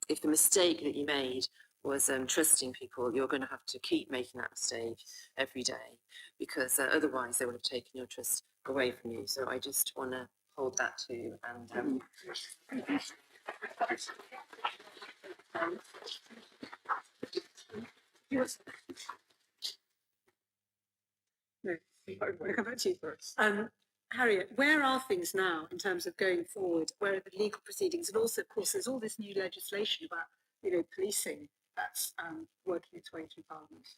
if the mistake that you made was trusting people. You're going to have to keep making that mistake every day, because otherwise they will have taken your trust away from you. So I just want to hold that too. And No, I want to come back to you first. Harriet, where are things now in terms of going forward? Where are the legal proceedings? And also, of course, there's all this new legislation about, policing that's working its way through Parliament.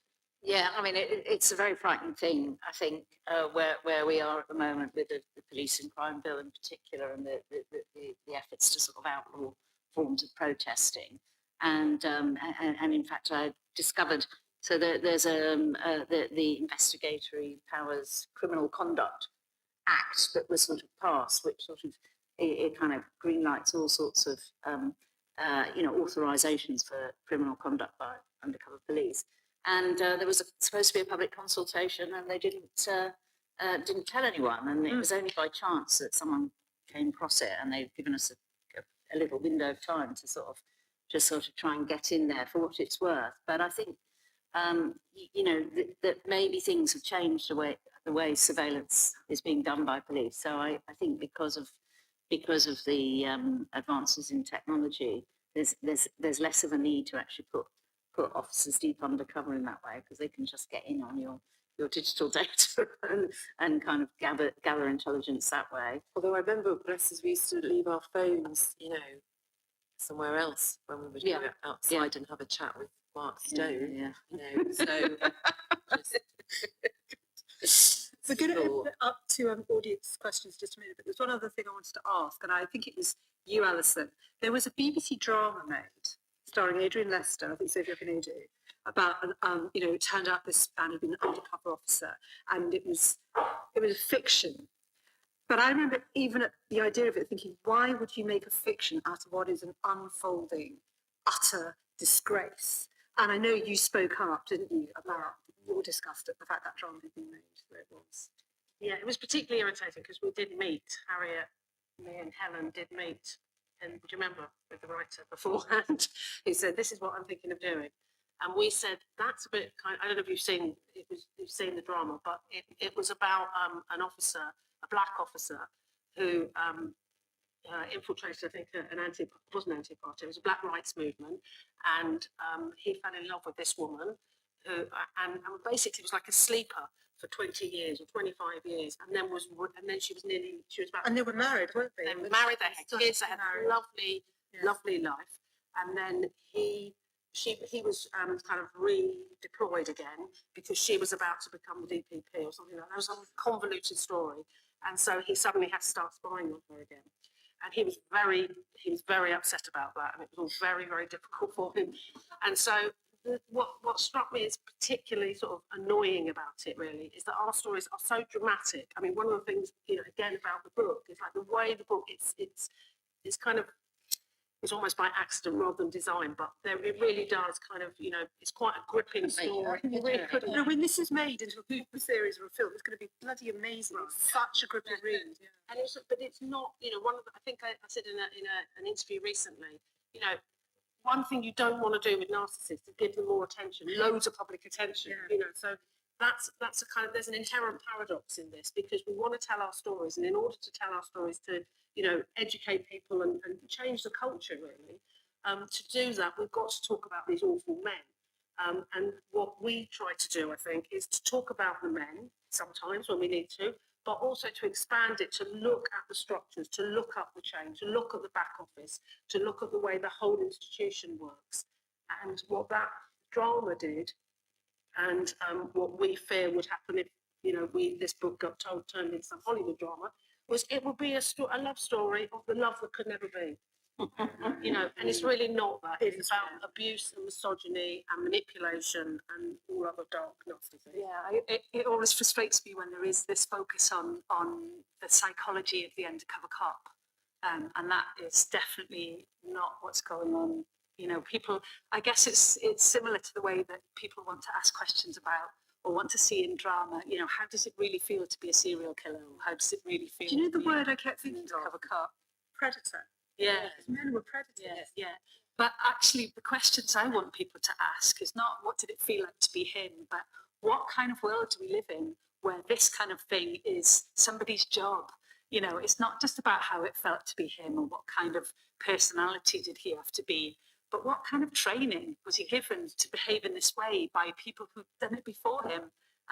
Yeah, I mean, it's a very frightening thing, I think, where we are at the moment with the police and crime bill in particular, and the efforts to sort of outlaw forms of protesting. And in fact, I discovered, so there's the Investigatory Powers Criminal Conduct Act that was sort of passed, which sort of, it kind of green lights all sorts of, authorisations for criminal conduct by undercover police. And there was supposed to be a public consultation, and they didn't tell anyone. And it was only by chance that someone came across it, and they've given us a little window of time to sort of try and get in there for what it's worth. But I think, that maybe things have changed the way surveillance is being done by police. So I think because of the advances in technology, there's less of a need to actually put officers deep undercover in that way, because they can just get in on your digital data and kind of gather intelligence that way. although I remember, bless us, we used to leave our phones, somewhere else when we would go outside and have a chat with Mark Stone. Yeah. So We're going to open it up to audience questions just a minute, but there's one other thing I wanted to ask, and I think it was you, Alison. There was a BBC drama made starring Adrian Lester, I think Sophie Okonedo, about it turned out this man had been an undercover officer, and it was a fiction. But I remember even at the idea of it thinking, why would you make a fiction out of what is an unfolding, utter disgrace? And I know you spoke up, didn't you, about your disgust at the fact that drama had been made where it was. Yeah, it was particularly irritating because we did meet, Harriet, me and Helen did meet, and do you remember, with the writer beforehand, he said, this is what I'm thinking of doing. And we said, that's a bit kind, I don't know if you've seen the drama, but it was about an officer, a black officer, who infiltrated, I think, it wasn't an anti-party, it was a black rights movement, and he fell in love with this woman, who, and basically was like a sleeper for 20 years or 25 years, and then she was about. And they were married, weren't they? They were married, they had kids, they had a lovely life, and then he was kind of redeployed again because she was about to become the DPP or something like that. It was a convoluted story, and so he suddenly had to start spying on her again, and he was very upset about that, and it was all very, very difficult for him, and so. What struck me as particularly sort of annoying about it really is that our stories are so dramatic. I mean, one of the things, again about the book is like the way the book it's kind of, it's almost by accident rather than design, but it really does kind of, it's quite a gripping story. You really could, when this is made into a series or a film, it's going to be bloody amazing. It's such a gripping read. And but it's not, I think I said in an interview recently, one thing you don't want to do with narcissists is give them more attention, loads of public attention, so that's a kind of, there's an inherent paradox in this, because we want to tell our stories, and in order to tell our stories to, educate people and change the culture really, to do that, we've got to talk about these awful men. And what we try to do, I think, is to talk about the men sometimes when we need to, but also to expand it, to look at the structures, to look up the change, to look at the back office, to look at the way the whole institution works. And what that drama did, and what we fear would happen if, this book got turned into some Hollywood drama, was it would be a love story of the love that could never be. And it's really not that. It's about abuse and misogyny and manipulation and all other dark, nasty things. Yeah, it always frustrates me when there is this focus on the psychology of the undercover cop, and that is definitely not what's going on. People, I guess it's similar to the way that people want to ask questions about or want to see in drama, how does it really feel to be a serial killer, or how does it really feel? Do you know the word I kept thinking of? Undercover cop. Predator. Yeah. Men were predators. Yeah. But actually, the questions I want people to ask is not what did it feel like to be him, but what kind of world do we live in where this kind of thing is somebody's job? You know, it's not just about how it felt to be him or what kind of personality did he have to be, but what kind of training was he given to behave in this way by people who've done it before him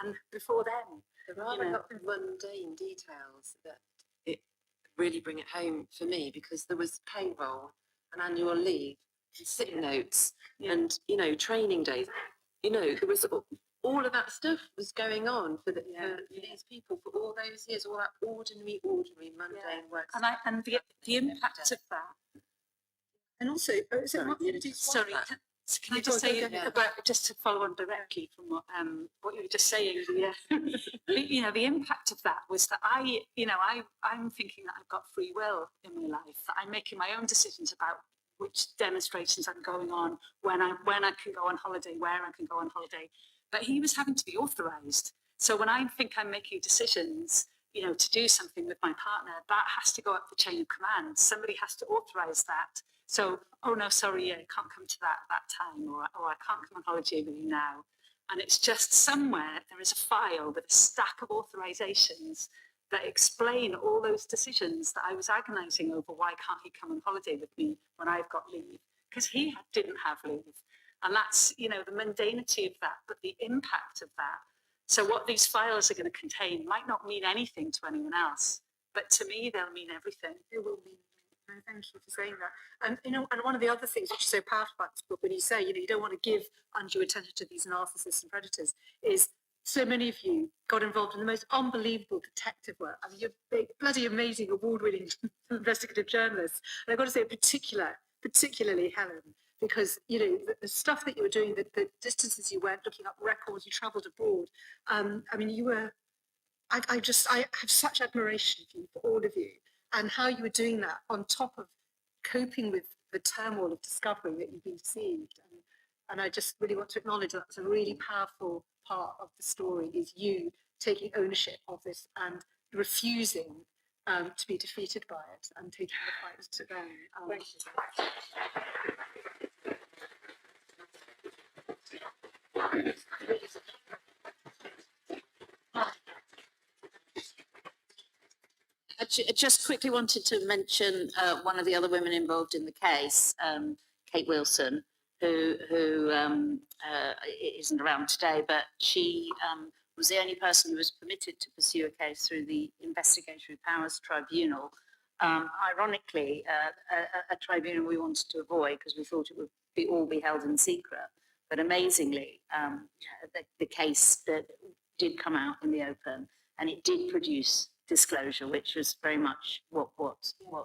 and before them? There are a lot of mundane details that it really bring it home for me, because there was payroll and annual leave and sick notes and, you know, training days. You know, there was all of that stuff was going on for these people for all those years, all that ordinary, mundane work. And the impact of that. And also, Sorry, can I just say about, just to follow on directly from what you were just saying? You know, the impact of that was that I'm thinking that I've got free will in my life, that I'm making my own decisions about which demonstrations I'm going on, when I can go on holiday, where I can go on holiday. But he was having to be authorised. So when I think I'm making decisions, you know, to do something with my partner, that has to go up the chain of command. Somebody has to authorise that. So, oh no, sorry, I can't come to that time, or I can't come on holiday with you now. And it's just somewhere there is a file with a stack of authorisations that explain all those decisions that I was agonising over. Why can't he come on holiday with me when I've got leave? Because he didn't have leave. And that's, you know, the mundanity of that, but the impact of that. So what these files are going to contain might not mean anything to anyone else, but to me, they'll mean everything. They will mean. No, thank you for saying that. And you know, and one of the other things which is so powerful about this book, when you say, you know, you don't want to give undue attention to these narcissists and predators, is so many of you got involved in the most unbelievable detective work. I mean, you're big, bloody amazing, award-winning investigative journalists. And I've got to say, particularly Helen, because you know the stuff that you were doing, the distances you went, looking up records, you travelled abroad. I mean, you were. I have such admiration for you, for all of you, and how you were doing that on top of coping with the turmoil of discovering that you've been deceived. And I just really want to acknowledge that that's a really powerful part of the story, is you taking ownership of this and refusing to be defeated by it and taking the fight to them. Thank you. I just quickly wanted to mention one of the other women involved in the case, Kate Wilson, who isn't around today, but she was the only person who was permitted to pursue a case through the Investigatory Powers Tribunal. Ironically, a tribunal we wanted to avoid because we thought it would all be held in secret. But amazingly, the case that did come out in the open, and it did produce disclosure, which was very much what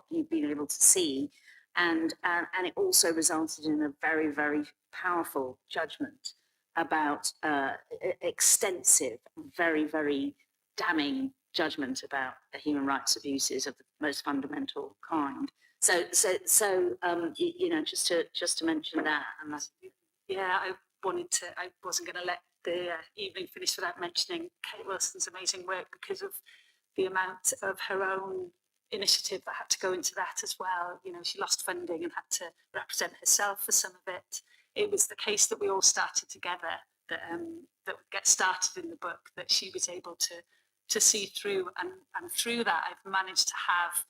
you've been able to see, and it also resulted in a very, very powerful judgment about extensive, very, very damning judgment about human rights abuses of the most fundamental kind. So you know, just to mention that, and I wasn't going to let the evening finish without mentioning Kate Wilson's amazing work, because of the amount of her own initiative that had to go into that as well. You know, she lost funding and had to represent herself for some of it. It was the case that we all started together that gets started in the book that she was able to see through, and through that I've managed to have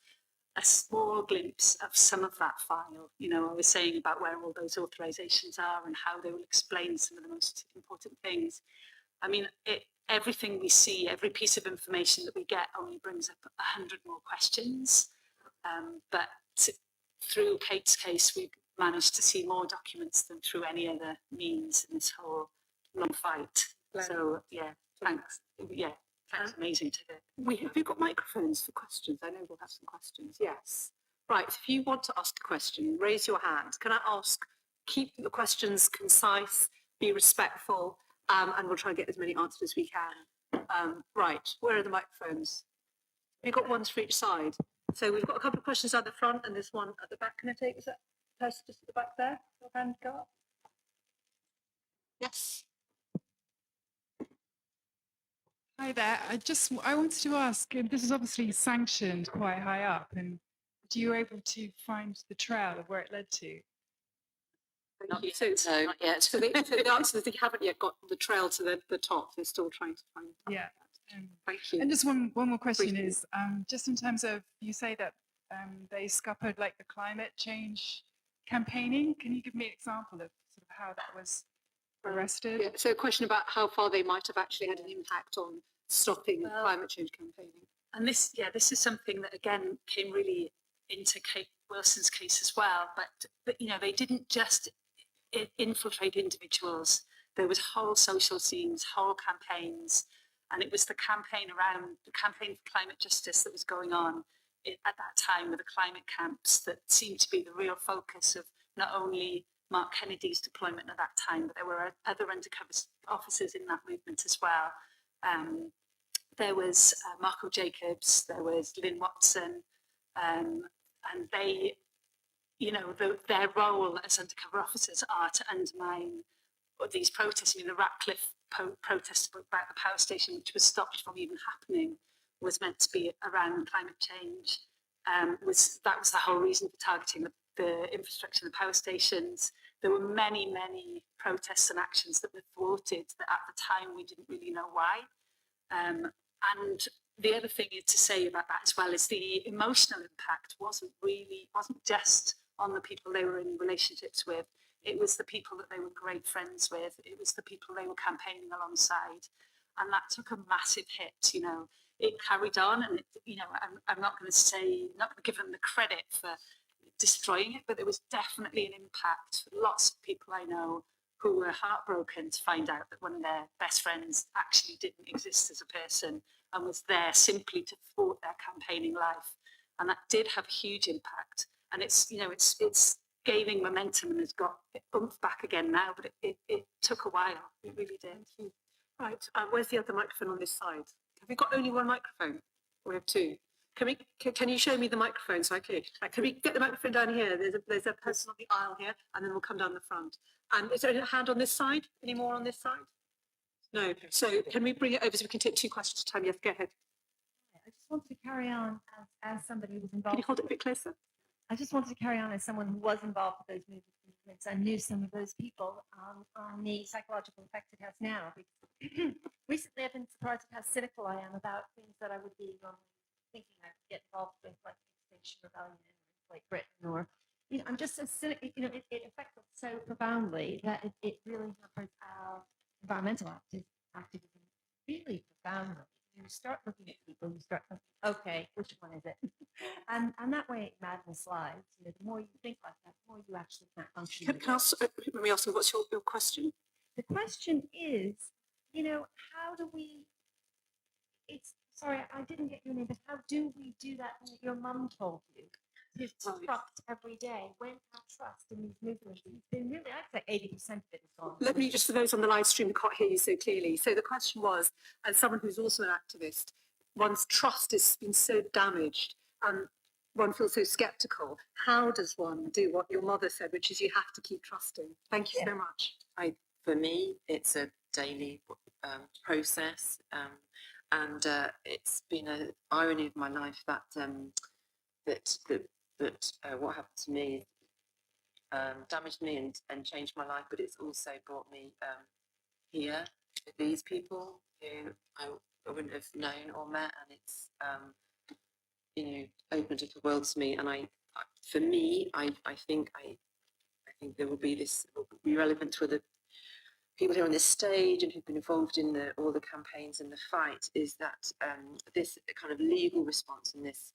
a small glimpse of some of that file. You know, I was saying about where all those authorizations are and how they will explain some of the most important things. I mean, everything we see, every piece of information that we get only brings up 100 more questions. But through Kate's case, we managed to see more documents than through any other means in this whole long fight. So, yeah, thanks. Yeah, thanks, amazing to hear. Have you got microphones for questions? I know we'll have some questions. Yes. Right, if you want to ask a question, raise your hand. Can I ask, keep the questions concise, be respectful, and we'll try and get as many answers as we can. Right, where are the microphones? We've got ones for each side. So we've got a couple of questions at the front and there's one at the back. Can I take, is that person just at the back there? Your hand go up. Yes. Hi there. I wanted to ask, this is obviously sanctioned quite high up, and were you able to find the trail of where it led to? Not you. yet. So, Not yet. so the answer is that you haven't yet got the trail to the top. They're still trying to find. Yeah. Thank you. And just one more question Briefly. is, just in terms of, you say that they scuppered like the climate change campaigning. Can you give me an example of sort of how that was arrested? Yeah, so a question about how far they might have actually had an impact on stopping climate change campaigning. And this is something that again came really into Kate Wilson's case as well. But you know, they didn't just infiltrate individuals. There was whole social scenes, whole campaigns, and it was the campaign for climate justice that was going on at that time with the climate camps that seemed to be the real focus of not only Mark Kennedy's deployment at that time, but there were other undercover officers in that movement as well. There was Marco Jacobs, there was Lynn Watson, and they, you know, their role as undercover officers are to undermine these protests. I mean, the Ratcliffe protest about the power station, which was stopped from even happening, was meant to be around climate change. That was the whole reason for targeting the infrastructure and the power stations. There were many protests and actions that were thwarted that at the time we didn't really know why. And the other thing to say about that as well is the emotional impact wasn't just on the people they were in relationships with. It was the people that they were great friends with. It was the people they were campaigning alongside. And that took a massive hit, you know. It carried on, and, you know, I'm not going to give them the credit for destroying it, but there was definitely an impact. Lots of people I know who were heartbroken to find out that one of their best friends actually didn't exist as a person and was there simply to thwart their campaigning life. And that did have a huge impact. And it's, you know, it's gaining momentum and has got oomph back again now, but it took a while. It really did. Right, where's the other microphone on this side? Have we got only one microphone? We have two. Can you show me the microphone so I can? Can we get the microphone down here? There's a person on the aisle here, and then we'll come down the front. And is there a hand on this side? Any more on this side? No. So can we bring it over so we can take two questions at a time? Yes, go ahead. I just wanted to carry on as somebody who was Can involved. you hold it a bit closer? I just wanted to carry on as someone who was involved with those movements. I knew some of those people on the psychological effect it has now. Because recently, I've been surprised at how cynical I am about things that I would be thinking I could get involved with, like Extinction Rebellion, like Britain, or I'm just so cynical. It affects us so profoundly that it really hampers our environmental activism really profoundly. You start looking at people, you start thinking, okay, which one is it? and that way madness lies. The more you think like that, the more you actually can't function. Let me ask you, what's your question? The question is, how do we, sorry, I didn't get your name, but how do we do that that your mum told you? To trust every day. When our trust in these movements has been really, I'd say 80% of it is gone. Let me just, for those on the live stream who can't hear you so clearly. So the question was, as someone who's also an activist, one's trust has been so damaged and one feels so skeptical. How does one do what your mother said, which is you have to keep trusting? Thank you so much. For me, it's a daily process, and it's been an irony of my life that what happened to me damaged me and changed my life, but it's also brought me here with these people who I wouldn't have known or met, and it's opened up a world to me. And I think there will be relevant to other people here on this stage and who've been involved in all the campaigns and the fight, is that this kind of legal response and this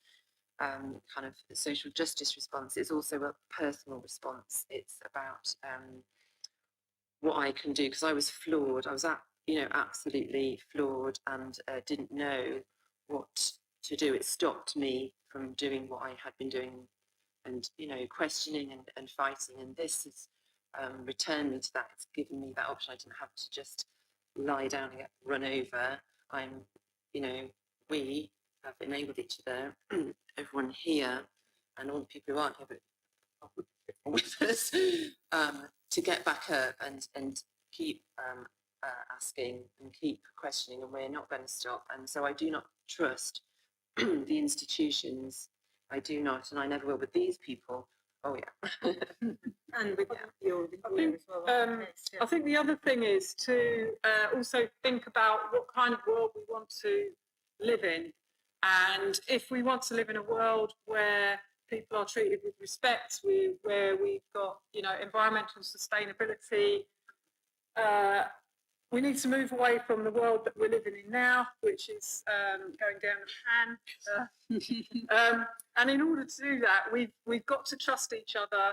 kind of social justice response is also a personal response. It's about what I can do, because I was flawed. I was absolutely flawed and didn't know what to do. It stopped me from doing what I had been doing and questioning and fighting, and this has returned me to that. It's given me that option. I didn't have to just lie down and get run over. We have enabled each other, everyone here and all the people who aren't here but with us, to get back up and keep asking and keep questioning, and we're not going to stop. And so I do not trust the institutions. I do not, and I never will. But these people Oh yeah. And with your I think, as well. I think the other thing is to also think about what kind of world we want to live in. And if we want to live in a world where people are treated with respect, where we've got, environmental sustainability, we need to move away from the world that we're living in now, which is going down the pan. And in order to do that, we've got to trust each other.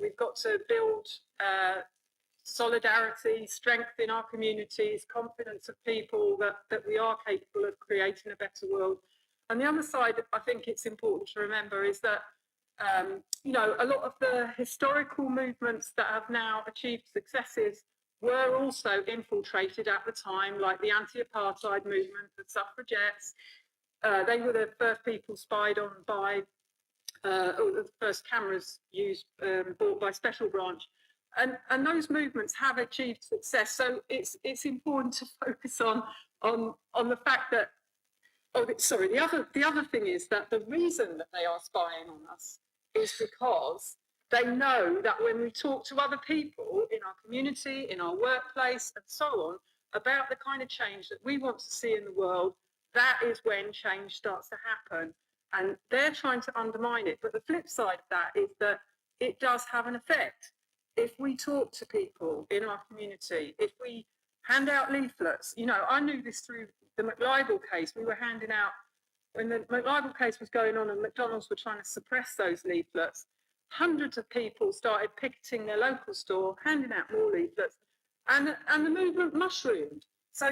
We've got to build solidarity, strength in our communities, confidence of people that we are capable of creating a better world. And the other side, I think it's important to remember, is that a lot of the historical movements that have now achieved successes were also infiltrated at the time, like the anti-apartheid movement, the suffragettes. They were the first people spied on by, the first cameras used, bought by Special Branch. And those movements have achieved success. So it's important to focus on the fact that, the other thing is that the reason that they are spying on us is because they know that when we talk to other people in our community, in our workplace, and so on, about the kind of change that we want to see in the world, that is when change starts to happen. And they're trying to undermine it. But the flip side of that is that it does have an effect. If we talk to people in our community, if we hand out leaflets, I knew this through the McLibel case. We were handing out, when the McLibel case was going on and McDonald's were trying to suppress those leaflets, hundreds of people started picketing their local store, handing out more leaflets, and the movement mushroomed. So,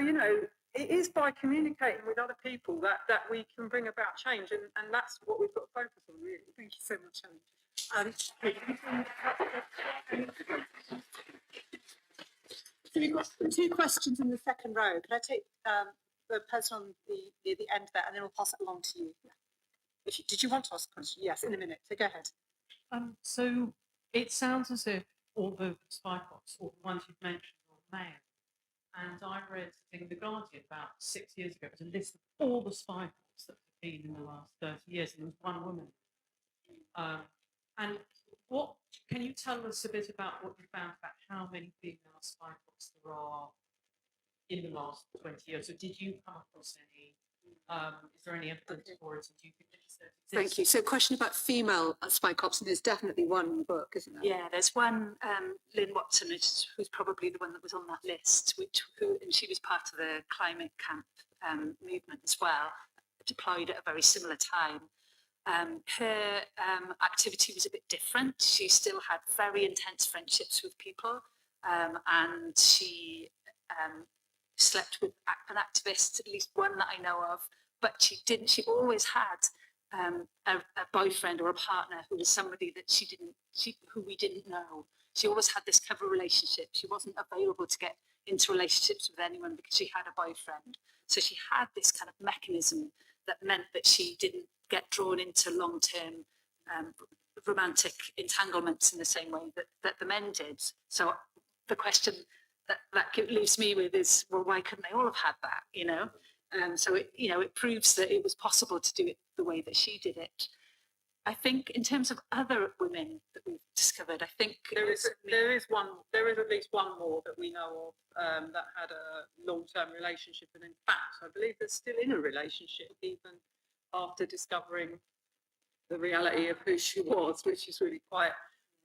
it is by communicating with other people that we can bring about change, and that's what we've got to focus on, really. Thank you so much, Annie. So we've got 2 questions in the second row. Can I take the person on the end there, and then we'll pass it along to you? Did you want to ask a question? Yes, in a minute. So go ahead. So it sounds as if all the spy plots, or the ones you've mentioned, are male. And I read in The Guardian about 6 years ago, it was a list of all the spy plots that have been in the last 30 years, and there was one woman. And what can you tell us a bit about what you found about how many female spy plots there are in the last 20 years? So did you come across any? Is there any evidence for it? Do you think it exists? Thank you. So, question about female spy cops, and there's definitely one in the book, isn't there? Yeah, there's one, Lynn Watson, who's probably the one that was on that list, and she was part of the climate camp movement as well, deployed at a very similar time. Her activity was a bit different. She still had very intense friendships with people, and she slept with an activist, at least one that I know of, but she always had a boyfriend or a partner who was somebody that who we didn't know. She always had this cover relationship. She wasn't available to get into relationships with anyone because she had a boyfriend. So she had this kind of mechanism that meant that she didn't get drawn into long-term romantic entanglements in the same way that the men did. So the question that leaves me with is, well, why couldn't they all have had that, So it proves that it was possible to do it the way that she did it. I think in terms of other women that we've discovered, I think there is at least one more that we know of that had a long-term relationship, and in fact, I believe they're still in a relationship even after discovering the reality of who she was, which is really quite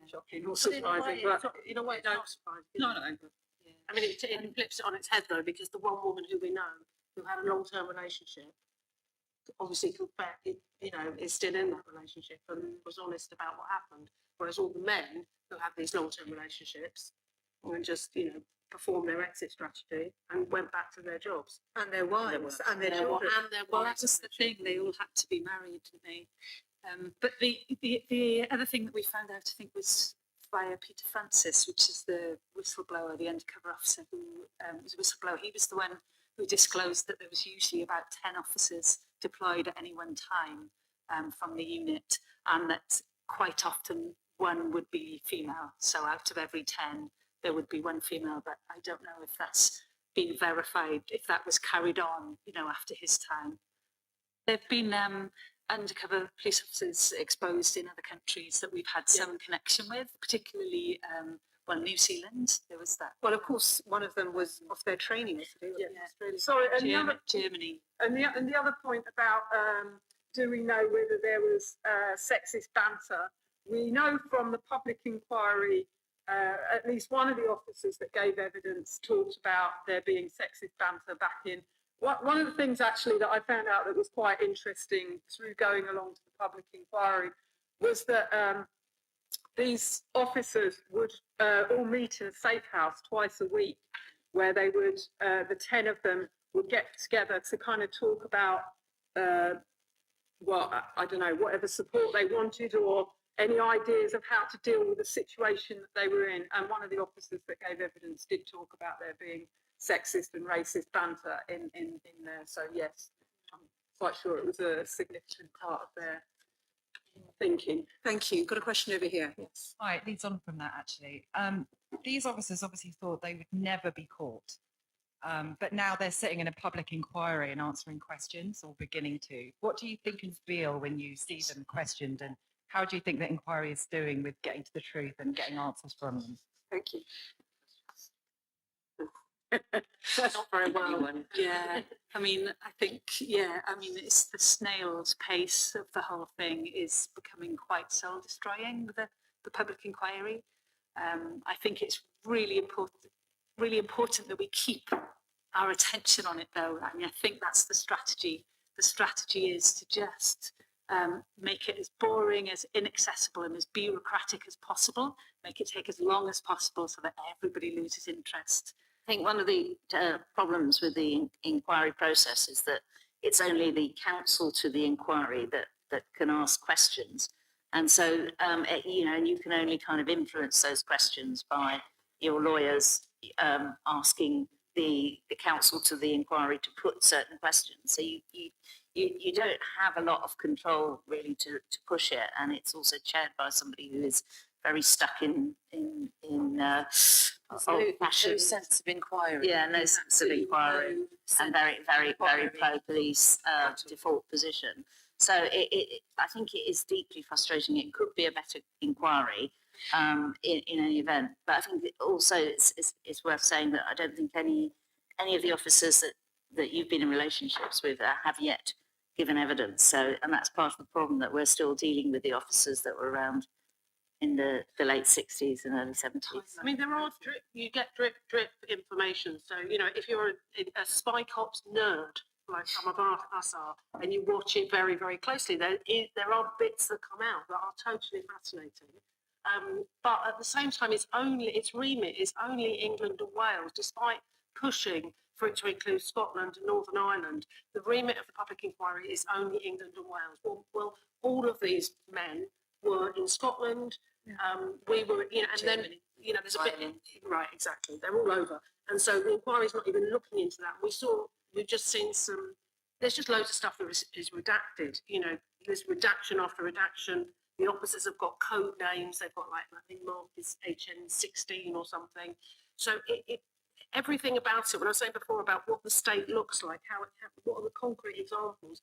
shocking or surprising. But in a way, it's not surprising. No. Yeah. I mean, it flips it on its head though, because the one woman who we know who had a long-term relationship, obviously, is still in that relationship and was honest about what happened. Whereas all the men who have these long-term relationships and just, perform their exit strategy and went back to their jobs And their wives and their children. Well, that was the thing. They all had to be married, didn't they? But the other thing that we found out, I think, was via Peter Francis, which is the whistleblower, the undercover officer who was a whistleblower. He was the one who disclosed that there was usually about 10 officers deployed at any one time from the unit, and that quite often one would be female. So out of every 10, there would be one female, but I don't know if that's been verified, if that was carried on, after his time. There've been undercover police officers exposed in other countries that we've had some connection with, particularly New Zealand. There was that. Well, of course, one of them was off their training yesterday. Yeah. Sorry, and Germany. And the other point about do we know whether there was sexist banter? We know from the public inquiry, at least one of the officers that gave evidence talked about there being sexist banter back in. One of the things actually that I found out that was quite interesting through going along to the public inquiry was that these officers would all meet in a safe house twice a week, where they would, the 10 of them would get together to kind of talk about, I don't know, whatever support they wanted or any ideas of how to deal with the situation that they were in. And one of the officers that gave evidence did talk about there being sexist and racist banter in there. So yes, I'm quite sure it was a significant part of their thinking. Thank you. Got a question over here. Yes. Hi, it leads on from that actually. These officers obviously thought they would never be caught, but now they're sitting in a public inquiry and answering questions, or beginning to. What do you think and feel when you see them questioned, and how do you think the inquiry is doing with getting to the truth and getting answers from them? Thank you. Not very well. Yeah, I mean, I think, it's the snail's pace of the whole thing is becoming quite soul-destroying with the public inquiry. I think it's really important that we keep our attention on it, though. I mean, I think that's the strategy. The strategy is to just make it as boring, as inaccessible and as bureaucratic as possible, make it take as long as possible so that everybody loses interest. I think one of the problems with the inquiry process is that it's only the counsel to the inquiry that can ask questions. And so, and you can only kind of influence those questions by your lawyers asking the counsel to the inquiry to put certain questions. So you don't have a lot of control really to push it. And it's also chaired by somebody who is very stuck in old-fashioned no sense of inquiry. Yeah, no sense of inquiry, and very pro-police default position. So I think it is deeply frustrating. It could be a better inquiry in any event, but I think also it's worth saying that I don't think any of the officers that you've been in relationships with have yet given evidence. So, and that's part of the problem, that we're still dealing with the officers that were around in the late 60s and early 70s. I mean, you get drip information. So, if you're a spy cops nerd, like some of us are, and you watch it very, very closely, there are bits that come out that are totally fascinating. But at the same time, its remit is only England and Wales, despite pushing for it to include Scotland and Northern Ireland. The remit of the public inquiry is only England and Wales. Well, all of these men were in Scotland. We were, and Germany, then, there's a bit, right, exactly. They're all over. And so the inquiry's not even looking into that. We've just seen there's just loads of stuff that is redacted. There's redaction after redaction. The officers have got code names. They've got I think Mark is HN16 or something. So everything about it, when I was saying before about what the state looks like, what are the concrete examples?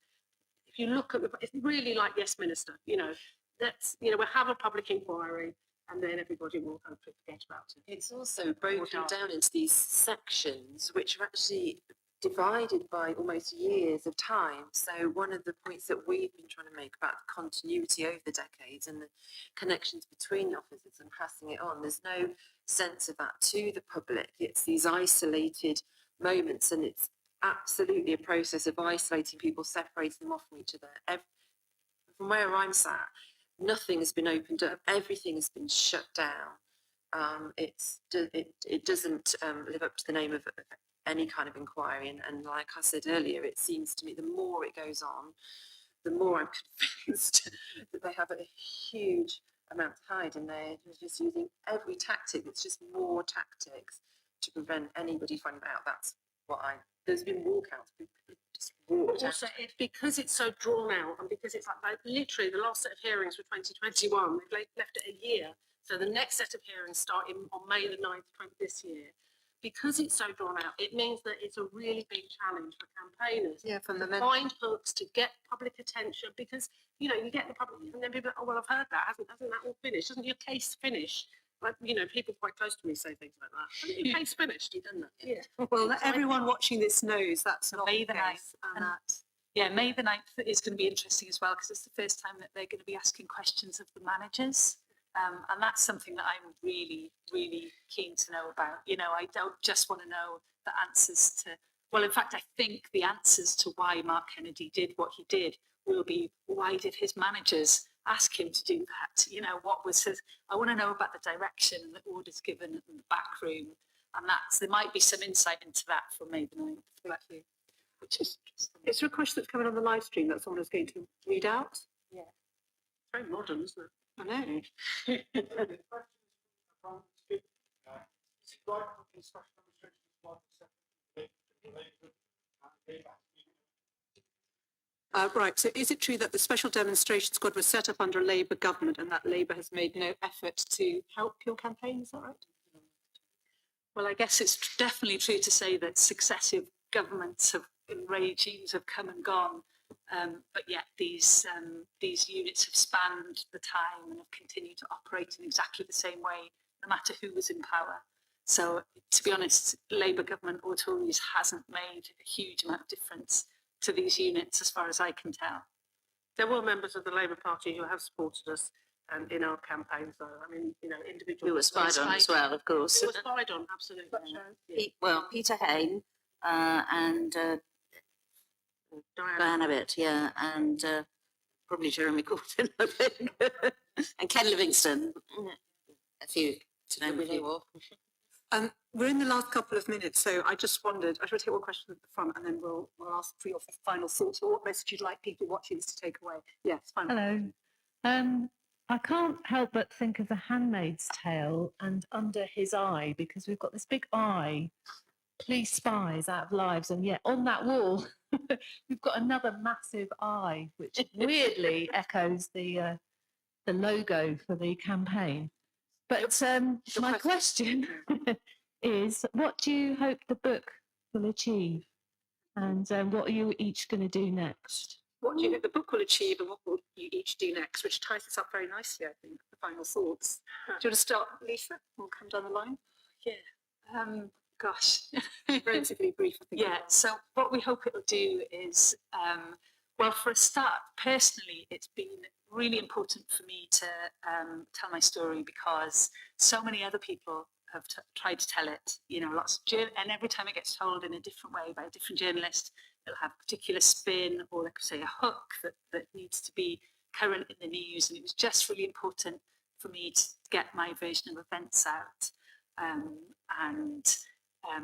If you look at it's really like Yes Minister, we'll have a public inquiry and then everybody will kind of forget about it. It's also broken down into these sections, which are actually divided by almost years of time. So one of the points that we've been trying to make about the continuity over the decades and the connections between the officers and passing it on, there's no sense of that to the public. It's these isolated moments, and it's absolutely a process of isolating people, separating them off from each other. From where I'm sat, nothing has been opened up. Everything has been shut down. It doesn't live up to the name of any kind of inquiry. And like I said earlier, it seems to me the more it goes on, the more I'm convinced that they have a huge amount to hide, and they're just using every tactic. It's just more tactics to prevent anybody finding out. That's what there's been walkouts. Just walked Also, out. because it's so drawn out, and because it's like literally the last set of hearings for 2021, they've left it a year. So the next set of hearings start on May the 9th this year. because it's so drawn out, it means that it's a really big challenge for campaigners Yeah, from the to find hooks to get public attention, because you know you get the public, and then people are, oh well, I've heard that, hasn't that all finished? Doesn't your case finish? Like, you know, people quite close to me say things like that. Hasn't your case finished? You've done that. Yeah. Well, everyone watching this knows that's not May the the 9th, case, and and that. Yeah, May the 9th is going to be interesting as well, because it's the first time that they're going to be asking questions of the managers. And that's something that I'm really, really keen to know about. You know, I don't just want to know the answers to, well, in fact, I think the answers to why Mark Kennedy did what he did will be, why did his managers ask him to do that? You know, what was his, I want to know about the direction and the orders given in the back room. And there might be some insight into that from May the 9th. Thank you. Which is interesting. Is there a question that's coming on the live stream that someone is going to read out? Yeah. Very modern, isn't it? I know. Right, so is it true that the Special Demonstration Squad was set up under a Labour government and that Labour has made no effort to help your campaign? Is that right? Well, I guess it's definitely true to say that successive governments and regimes have come and gone, but yet these units have spanned the time and have continued to operate in exactly the same way, no matter who was in power. So, to be honest, Labour government or Tories hasn't made a huge amount of difference to these units, as far as I can tell. There were members of the Labour Party who have supported us in our campaigns, though. I mean, you know, individuals. Who were spied on as well, of course. Who were spied on, absolutely. Well, Peter Hain and Diana Abbott, yeah, and probably Jeremy Corbyn, I think, and Ken Livingstone, a few to name a few. We're in the last couple of minutes, so I just wondered, I should take one question at the front and then we'll ask for your final thoughts or what message you'd like people watching this to take away. Yes, fine. Hello. I can't help but think of The Handmaid's Tale and Under His Eye, because we've got this big eye, police spies out of lives, and yet on that wall we've got another massive eye, which weirdly echoes the logo for the campaign. But my question is, what do you hope the book will achieve? And what are you each going to do next? What do you think the book will achieve and what will you each do next? Which ties this up very nicely, I think, the final thoughts. Do you want to start, Lisa? We'll come down the line. Yeah. Gosh. Relatively brief, I think. Yeah, so what we hope it'll do is, well, for a start, personally, it's been really important for me to tell my story, because so many other people have tried to tell it, you know, and every time it gets told in a different way by a different journalist, it'll have a particular spin, or like I say, a hook that needs to be current in the news. And it was just really important for me to get my version of events out.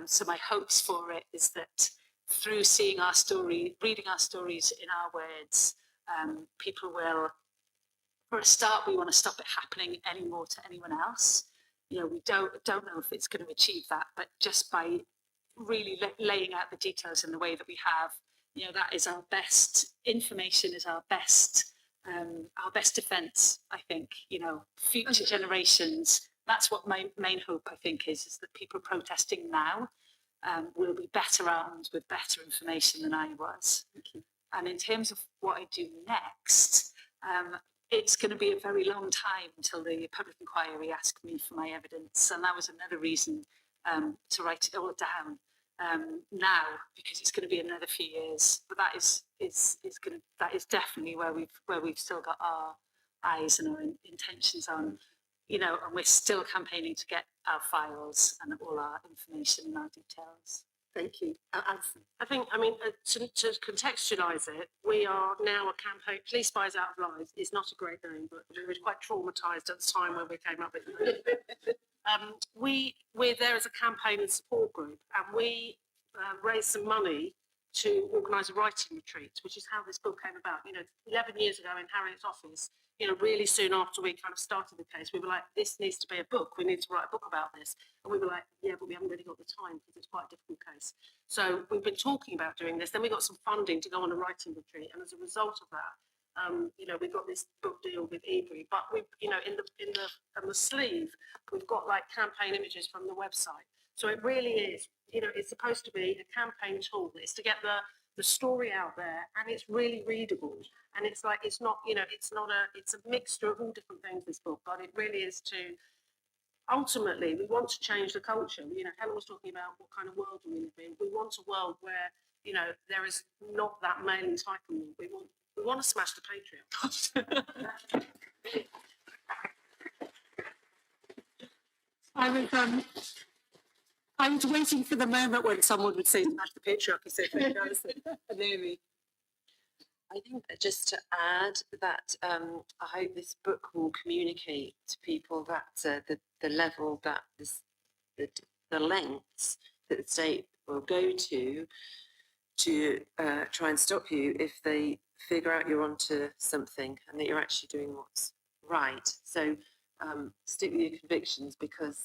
So my hopes for it is that through seeing our story, reading our stories in our words, people will, for a start, we want to stop it happening anymore to anyone else. You know, we don't know if it's going to achieve that, but just by really laying out the details in the way that we have, you know, that is our best information, is our best defense, I think. You know, future generations, that's what my main hope, I think, is that people protesting now will be better armed with better information than I was. And in terms of what I do next, it's going to be a very long time until the public inquiry asked me for my evidence, and that was another reason to write it all down now, because it's going to be another few years. But that is definitely where we've still got our eyes and our intentions on, you know, and we're still campaigning to get our files and all our information and our details. Thank you. Alison. I think, I mean, to contextualise it, we are now a campaign. Police Spies Out of Lives is not a great name, but we were quite traumatised at the time when we came up with it. We're there as a campaign and support group, and we raised some money to organise a writing retreat, which is how this book came about. You know, 11 years ago in Harriet's office, you know, really soon after we kind of started the case, we were like, this needs to be a book. We need to write a book about this. And we were like, yeah, but we haven't really got the time because it's quite a difficult case. So we've been talking about doing this. Then we got some funding to go on a writing retreat. And as a result of that, you know, we've got this book deal with Ebury. But we, you know, in the sleeve, we've got like campaign images from the website. So it really is, you know, it's supposed to be a campaign tool. It's to get the story out there, and it's really readable. And it's like, it's not, you know, it's a mixture of all different things, this book, but it really is to, ultimately, we want to change the culture. You know, Helen was talking about what kind of world do we live in. We want a world where, you know, there is not that male entitlement. We want to smash the patriarchy. I was waiting for the moment when someone would say smash the patriarchy, so maybe. I think that just to add that I hope this book will communicate to people that the level that the lengths that the state will go to try and stop you if they figure out you're onto something and that you're actually doing what's right. So stick with your convictions, because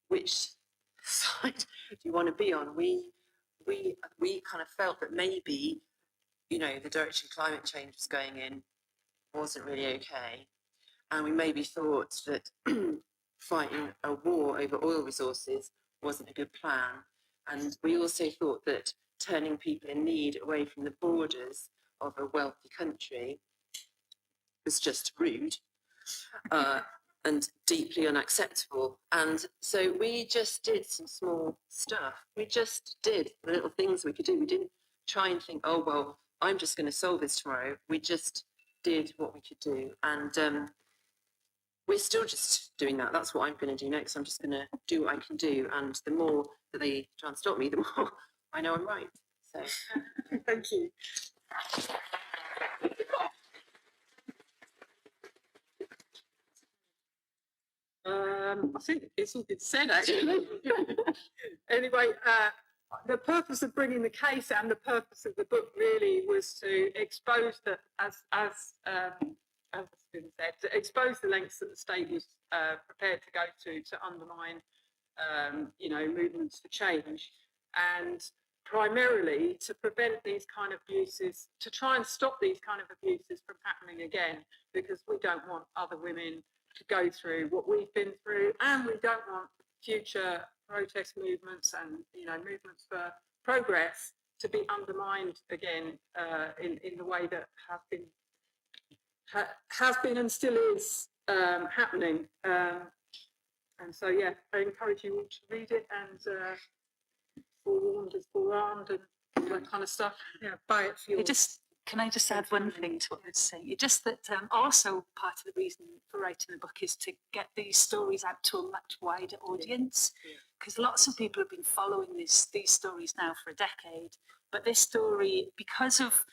which side do you want to be on? We kind of felt that maybe, you know, the direction climate change was going in wasn't really okay. And we maybe thought that fighting a war over oil resources wasn't a good plan. And we also thought that turning people in need away from the borders of a wealthy country was just rude and deeply unacceptable. And so we just did some small stuff. We just did the little things we could do. We didn't try and think, oh, well, I'm just going to solve this tomorrow. We just did what we could do. And we're still just doing that. That's what I'm going to do next. I'm just going to do what I can do. And the more that they try and stop me, the more I know I'm right. So Thank you. I think it's all been said, actually. Anyway, the purpose of bringing the case and the purpose of the book really was to expose that, as has been said, to expose the lengths that the state was prepared to go to undermine, you know, movements for change, and primarily to prevent these kind of abuses, to try and stop these kind of abuses from happening again, because we don't want other women to go through what we've been through, and we don't want future protest movements and, you know, movements for progress to be undermined again in the way that has been and still is happening. And so, yeah, I encourage you all to read it, and forewarned is forearmed and all that kind of stuff. Yeah, buy it for your... Can I just add one thing to what I was saying? It's just that also part of the reason for writing the book is to get these stories out to a much wider audience, because lots of people have been following these stories now for a decade. But this story, because of,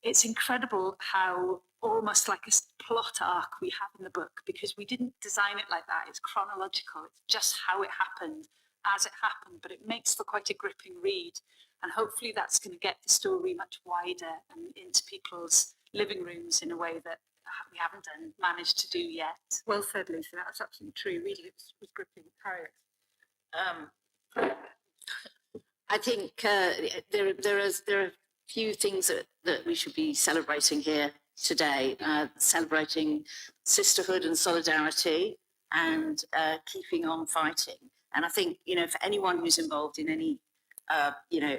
it's incredible how almost like a plot arc we have in the book, because we didn't design it like that. It's chronological. It's just how it happened as it happened, but it makes for quite a gripping read. And hopefully that's going to get the story much wider and into people's living rooms in a way that we haven't managed to do yet. Well said, Lisa. That's absolutely true. Reading it was gripping. Harriet. I think there are a few things that we should be celebrating here today, celebrating sisterhood and solidarity, and keeping on fighting. And I think, you know, for anyone who's involved in any you know,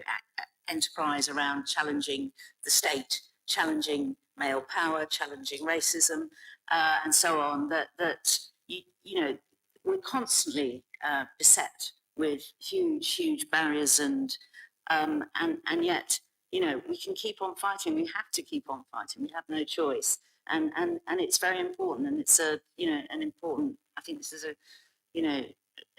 enterprise around challenging the state, challenging male power, challenging racism, and so on, that you know, we're constantly beset with huge barriers, and yet, you know, we can keep on fighting. We have to keep on fighting. We have no choice, and it's very important, and it's a, you know, an important. I think this is a, you know,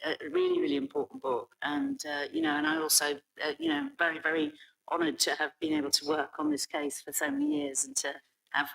a really important book, and you know, and I also you know, very honoured to have been able to work on this case for so many years, and to have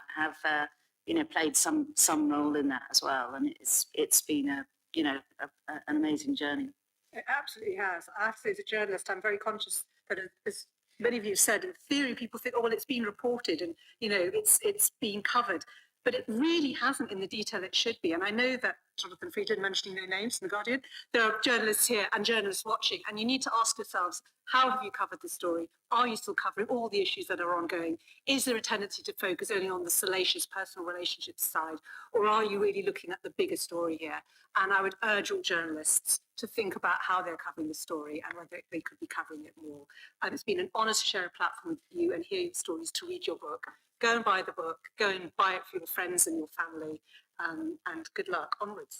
you know, played some role in that as well. And it's been a, you know, an amazing journey. It absolutely has. I have to say, as a journalist, I'm very conscious that, as many of you said, in theory, people think, oh, well, it's been reported and, you know, it's been covered. but it really hasn't in the detail it should be. And I know that Jonathan Friedland, mentioning no names in The Guardian, there are journalists here and journalists watching, and you need to ask yourselves, how have you covered this story? Are you still covering all the issues that are ongoing? Is there a tendency to focus only on the salacious personal relationships side, or are you really looking at the bigger story here? And I would urge all journalists to think about how they're covering the story and whether they could be covering it more. And it's been an honour to share a platform with you and hear your stories, to read your book. Go and buy the book, go and buy it for your friends and your family, and good luck onwards.